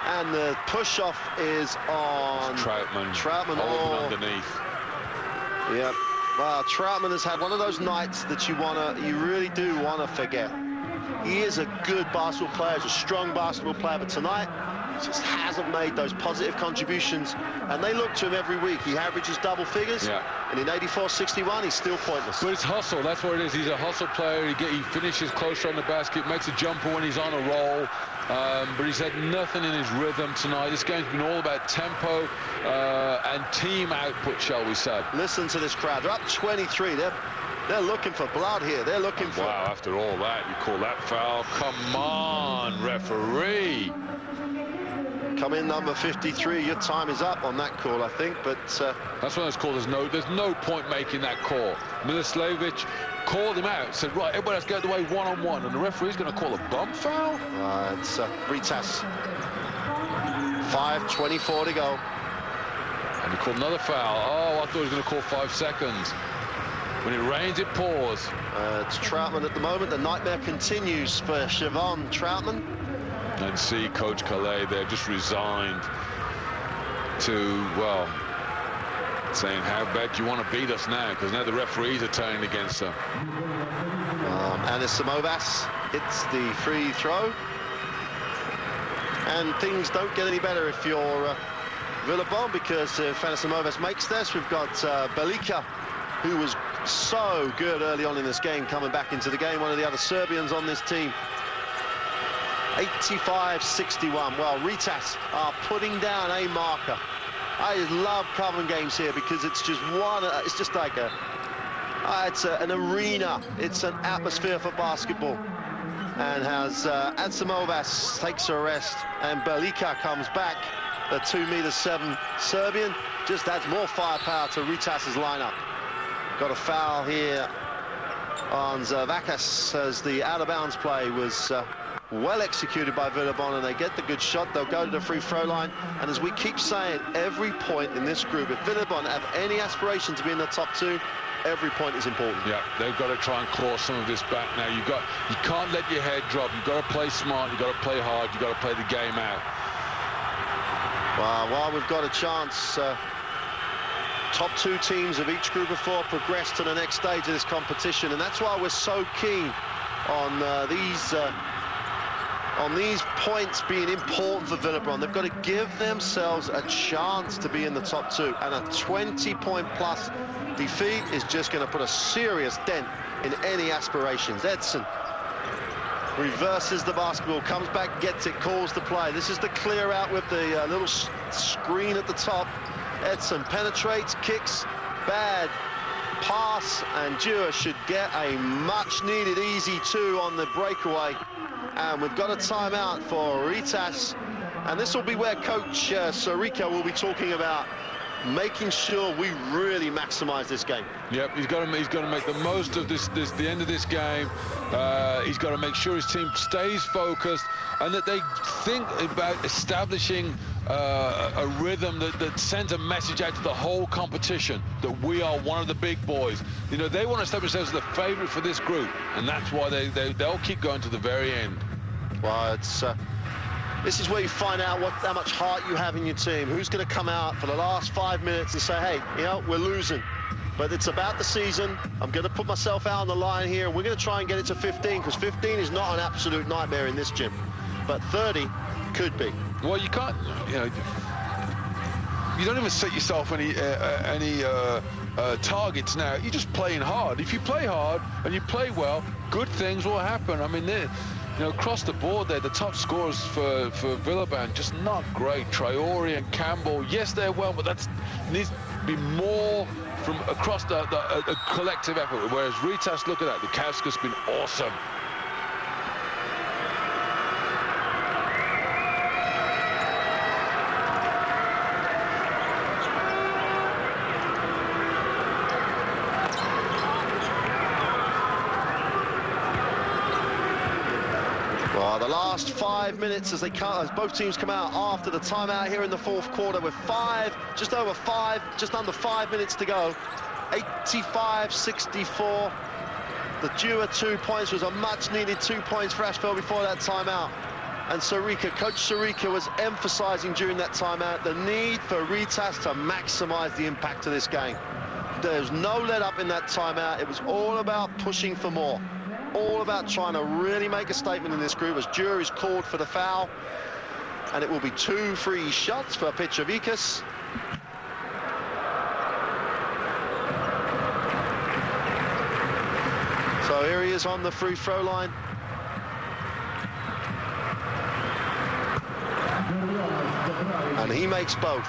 And the push-off is on Troutman holding underneath. Yep. Well, Troutman has had one of those nights that you really do want to forget. He is a good basketball player, he's a strong basketball player, but tonight just hasn't made those positive contributions, and they look to him every week. He averages double figures, and in 84-61 he's still pointless. But it's hustle, that's what it is. He's a hustle player. He finishes closer on the basket, makes a jumper when he's on a roll, but he's had nothing in his rhythm tonight. This game's been all about tempo and team output, shall we say. Listen to this crowd. They're up 23. They're looking for blood here. They're looking for... Wow, after all that, you call that foul? Come on, referee. Come in, number 53. Your time is up on that call, I think, but... That's when it's called. There's no point making that call. Milicevic called him out, said, right, everybody has to get away one-on-one, and the referee's going to call a bump foul? It's Rytas. 5:24 to go. And he called another foul. Oh, I thought he was going to call 5 seconds. When it rains, it pours. It's Troutman at the moment. The nightmare continues for Siobhan Troutman. And see Coach Calais there, just resigned to, well, saying, how bad do you want to beat us now? Because now the referees are turning against them. Anisimova hits the free throw. And things don't get any better if you're Villebon, because if Anisimova makes this, we've got Belika, who was so good early on in this game, coming back into the game, one of the other Serbians on this team. 85-61. Well, Rytas are putting down a marker. I love covering games here because it's just one, it's just like an arena. It's an atmosphere for basketball. And as Anisimova takes a rest and Belika comes back, the 2'7" Serbian just adds more firepower to Rytas's lineup. Got a foul here on Zavakas as the out-of-bounds play was well executed by Villebon, and they get the good shot. They'll go to the free throw line, and as we keep saying, every point in this group, if Villebon have any aspiration to be in the top 2, every point is important. Yeah, they've got to try and claw some of this back now. You can't let your head drop. You've got to play smart. You've got to play hard. You've got to play the game out. Well, while we've got a chance, top 2 teams of each group of 4 progress to the next stage of this competition, and that's why we're so keen on these points being important for Villebon. They've got to give themselves a chance to be in the top 2, and a 20-point-plus defeat is just going to put a serious dent in any aspirations. Edson reverses the basketball, comes back, gets it, calls the play. This is the clear out with the little screen at the top. Edson penetrates, kicks, bad pass, and Dewar should get a much-needed easy 2 on the breakaway. And we've got a timeout for Rytas, and this will be where Coach Sarika will be talking about making sure we really maximize this game. Yep, he's got to make the most of the end of this game. He's got to make sure his team stays focused and that they think about establishing a rhythm that sends a message out to the whole competition that we are one of the big boys. You know, they want to establish themselves as the favorite for this group, and that's why they'll keep going to the very end. Well, this is where you find out how much heart you have in your team. Who's going to come out for the last 5 minutes and say, hey, you know, we're losing, but it's about the season. I'm going to put myself out on the line here, and we're going to try and get it to 15, because 15 is not an absolute nightmare in this gym, but 30 could be. Well, you can't, you know, you don't even set yourself any targets now. You're just playing hard. If you play hard and you play well, good things will happen. I mean, you know, across the board there, the top scorers for Villebon just not great. Traore and Campbell, yes, they're well, but that needs to be more from across the collective effort. Whereas Rytas, look at that, the Kauska's been awesome. The last 5 minutes as both teams come out after the timeout here in the 4th quarter with just under 5 minutes to go. 85-64. The Dewar 2 points was a much-needed 2 points for Asvel before that timeout. And Coach Sarika was emphasizing during that timeout the need for Rytas to maximize the impact of this game. There's no let up in that timeout. It was all about pushing for more. All about trying to really make a statement in this group as Dewar is called for the foul, and it will be 2 free shots for Petrovikas. So here he is on the free throw line. And he makes both.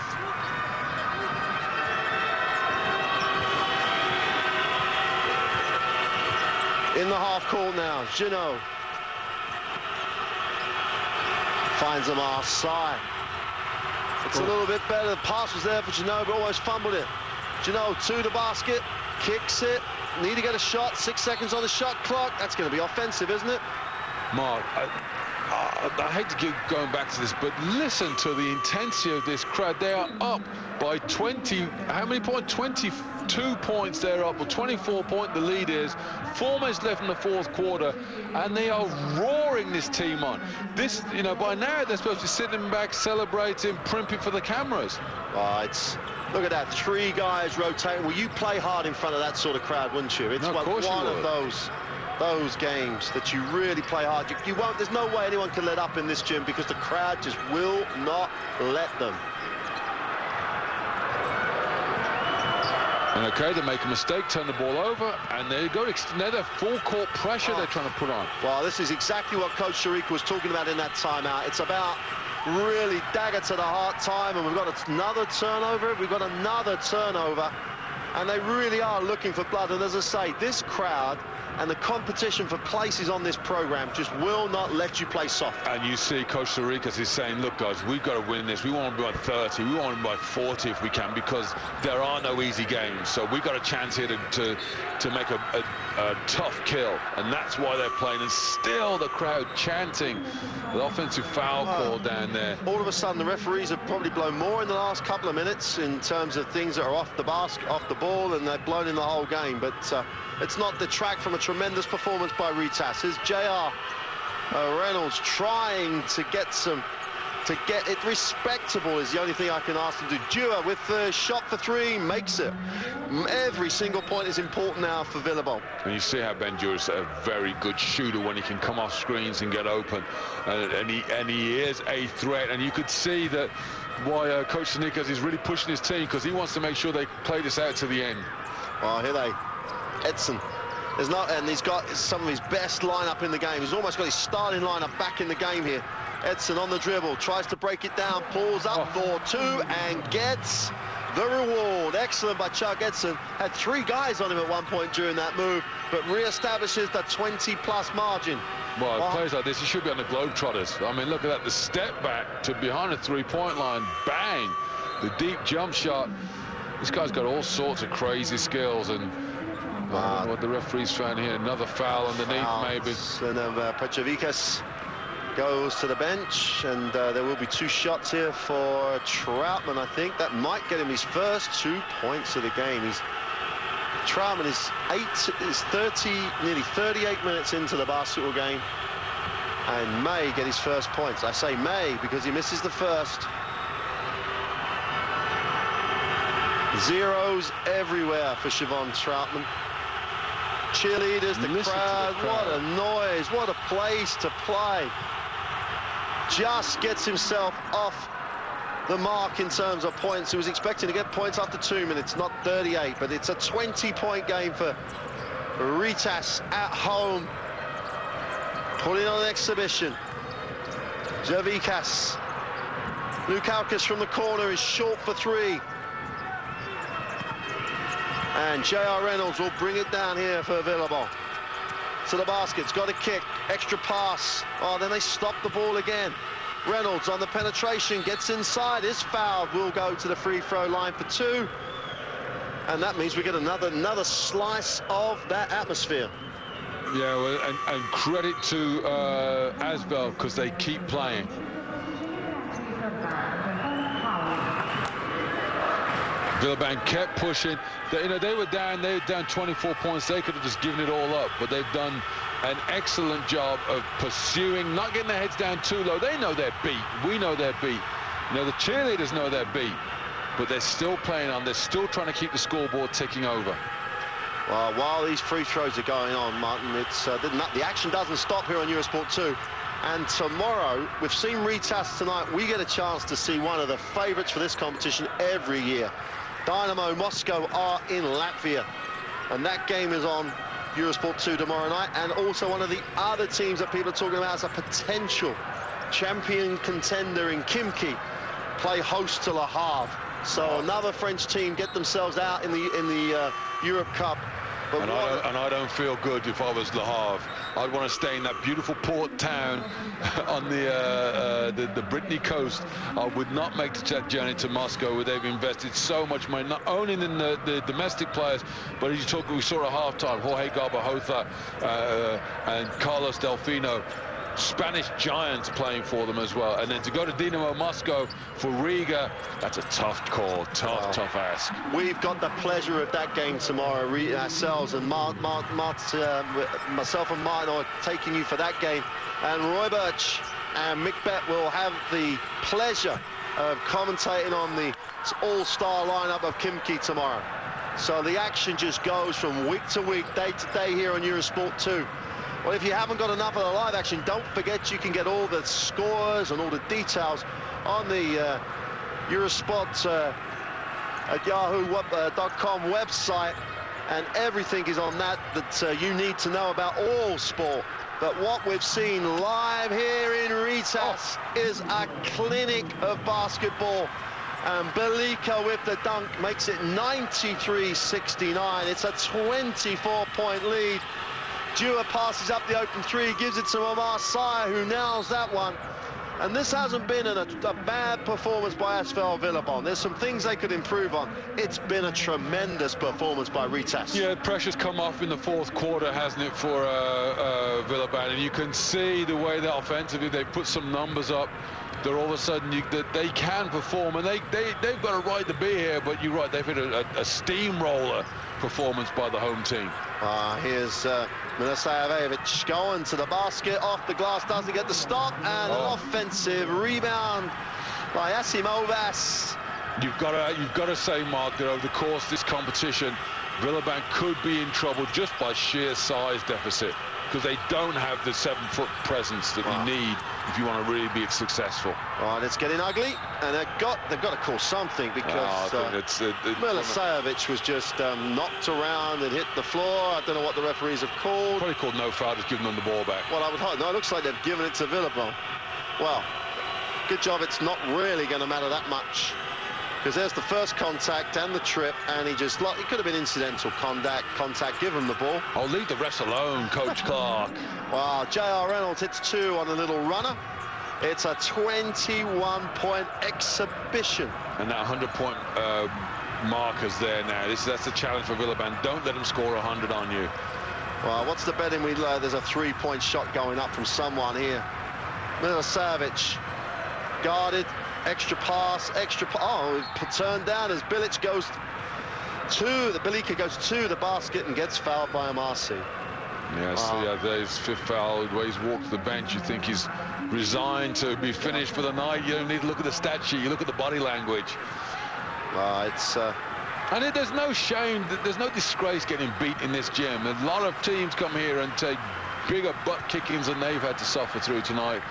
In the half court now, Gino finds a Marseille. It's a little bit better. The pass was there for Gino, but almost fumbled it. Gino to the basket, kicks it. Need to get a shot. 6 seconds on the shot clock. That's going to be offensive, isn't it? Mark, I hate to keep going back to this, but listen to the intensity of this crowd. They are up by 20. How many points? 22 points they're up, or 24 point the lead is. 4 minutes left in the 4th quarter, and they are roaring this team on. This, you know, by now they're supposed to be sitting back, celebrating, primping for the cameras. Right. Look at that, 3 guys rotating. Well, you play hard in front of that sort of crowd, wouldn't you? It's one of those games that you really play hard. You won't. There's no way anyone can let up in this gym because the crowd just will not let them. And okay, they make a mistake, turn the ball over, and there you go. Another full court pressure they're trying to put on. Well, this is exactly what Coach Sharika was talking about in that timeout. It's about really dagger to the heart time, and we've got another turnover. We've got another turnover, and they really are looking for blood. And as I say, this crowd and the competition for places on this program just will not let you play soft. And you see Coach Sarikas is saying, look, guys, we've got to win this. We want to be by 30. We want to be by 40 if we can, because there are no easy games. So we've got a chance here to make a tough kill. And that's why they're playing. And still the crowd chanting the offensive foul call down there. All of a sudden, the referees have probably blown more in the last couple of minutes in terms of things that are off the basket, off the ball, and they've blown in the whole game. But it's not detract from a tremendous performance by Rytas. Here's J.R. Reynolds trying to get it respectable is the only thing I can ask him to do. Dewar with the shot for three, makes it. Every single point is important now for Villebon. And you see how Ben Dewar is a very good shooter when he can come off screens and get open. And he is a threat. And you could see that why Coach Sanikas is really pushing his team, because he wants to make sure they play this out to the end. Oh, here they. Edson. And he's got some of his best lineup in the game. He's almost got his starting lineup back in the game here. Edson on the dribble, tries to break it down, pulls up for two and gets the reward. Excellent by Chuck Edson. Had 3 guys on him at one point during that move, but re-establishes the 20-plus margin. Well, players like this, he should be on the Globetrotters. I mean, look at that, the step back to behind the three-point line, bang, the deep jump shot. This guy's got all sorts of crazy skills, and what the referee's found here, another foul underneath maybe. And Petrovikas goes to the bench, and there will be 2 shots here for Troutman. I think that might get him his first 2 points of the game. Troutman is nearly 38 minutes into the basketball game, and may get his first points. I say may because he misses the first. Zeros everywhere for Siobhan Troutman. Cheerleaders, the crowd, what a noise, what a place to play. Just gets himself off the mark in terms of points. He was expecting to get points after 2 minutes, not 38, but it's a 20-point game for Rytas at home, putting on an exhibition. Jervikas. Lukaukis from the corner is short for 3. And J.R. Reynolds will bring it down here for Villebon. To the basket, it's got a kick, extra pass. Oh, then they stop the ball again. Reynolds on the penetration, gets inside, is fouled, will go to the free throw line for 2. And that means we get another slice of that atmosphere. Yeah, well, and credit to Asvel, because they keep playing. Villebon kept pushing. They were down 24 points. They could have just given it all up, but they've done an excellent job of pursuing, not getting their heads down too low. They know they're beat. We know they're beat. The cheerleaders know they're beat, but they're still playing on. They're still trying to keep the scoreboard ticking over. Well, while these free throws are going on, Martin, the action doesn't stop here on Eurosport 2. And tomorrow, we've seen Rytas tonight. We get a chance to see one of the favourites for this competition every year. Dynamo Moscow are in Latvia, and that game is on Eurosport 2 tomorrow night. And also one of the other teams that people are talking about as a potential champion contender in Khimki play host to Le Havre. So another French team get themselves out in the Eurocup. And I don't feel good if I was Le Havre. I'd want to stay in that beautiful port town on the Brittany coast. I would not make that journey to Moscow, where they've invested so much money, not only in the domestic players, but as you talk, we saw at halftime, Jorge Garbajosa and Carlos Delfino, Spanish giants playing for them as well. And then to go to Dynamo Moscow for Riga, that's a tough call, tough ask. We've got the pleasure of that game tomorrow, ourselves, and myself and Martin are taking you for that game. And Roy Birch and Mick Bett will have the pleasure of commentating on the all-star lineup of Khimki tomorrow. So the action just goes from week to week, day to day here on Eurosport 2. Well, if you haven't got enough of the live action, don't forget you can get all the scores and all the details on the Eurosport at yahoo.com website, and everything is on that you need to know about all sport. But what we've seen live here in Rytas is a clinic of basketball. And Belika with the dunk makes it 93-69. It's a 24-point lead. Dewar passes up the open three, gives it to Omar Syed, who nails that one. And this hasn't been a bad performance by Asvel Villabon. There's some things they could improve on. It's been a tremendous performance by Rytas. Yeah, pressure's come off in the fourth quarter, hasn't it, for Villabon? And you can see the way that offensively they put some numbers up. They're all of a sudden that they can perform, and they've got a right to be here. But you're right, they've hit a steamroller performance by the home team. Here's Milisajevic going to the basket, off the glass, doesn't get the stop, and an offensive rebound by Asimovas. You've got to say, Mark, that over the course of this competition, Villabon could be in trouble just by sheer size deficit, because they don't have the 7-foot presence that you need if you want to really be successful. Right, it's getting ugly, and they've got to call something, because Milisajevic was just knocked around and hit the floor. I don't know what the referees have called. Probably called no foul, just giving them the ball back. Well, I would hope. No, it looks like they've given it to Villabon. Well, good job. It's not really going to matter that much, because there's the first contact and the trip, and he could have been incidental contact, give him the ball. I'll leave the rest alone, Coach Clark. Wow, J.R. Reynolds hits 2 on a little runner. It's a 21-point exhibition. And that 100-point marker's there now. That's the challenge for Villabon. Don't let them score 100 on you. Well, what's the betting we learned? There's a 3-point shot going up from someone here. Milisajevic guarded. Extra pass, turned down as Belika goes to the basket and gets fouled by Amarsi. Yes, his 5th foul. The way he's walked to the bench, you think he's resigned to be finished for the night. You don't need to look at the stat sheet, you look at the body language. And there's no shame, there's no disgrace getting beat in this gym. A lot of teams come here and take bigger butt kickings than they've had to suffer through tonight.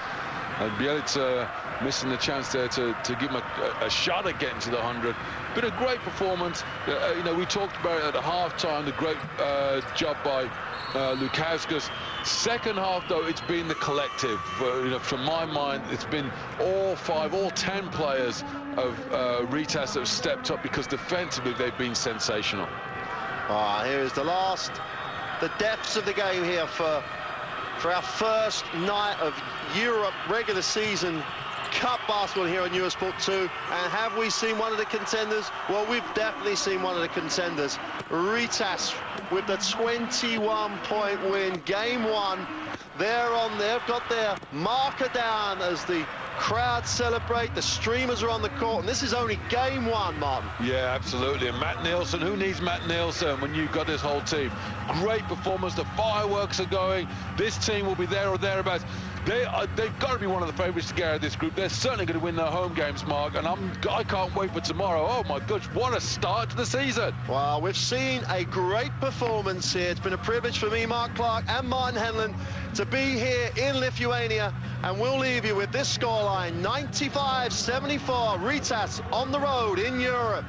And Bielica missing the chance there to give him a shot at getting to the 100. Been a great performance. We talked about it at the halftime, the great job by Lukauskas. Second half, though, it's been the collective. From my mind, it's been all 10 players of Rytas that have stepped up, because defensively they've been sensational. Here is the depths of the game here for our first night of Europe regular season Cup basketball here on Eurosport 2. And have we seen one of the contenders? Well, we've definitely seen one of the contenders. Rytas with the 21-point win. Game 1. They've got their marker down as the crowd celebrate. The streamers are on the court, and this is only game 1, Martin. Yeah, absolutely. And Matt Nielsen, who needs Matt Nielsen when you've got this whole team? Great performance. The fireworks are going. This team will be there or thereabouts. They've got to be one of the favourites to get out of this group. They're certainly going to win their home games, Mark, and I can't wait for tomorrow. Oh my gosh, what a start to the season. Well, we've seen a great performance here. It's been a privilege for me, Mark Clark, and Martin Henlon to be here in Lithuania, and we'll leave you with this scoreline: 95-74, Rytas on the road in Europe.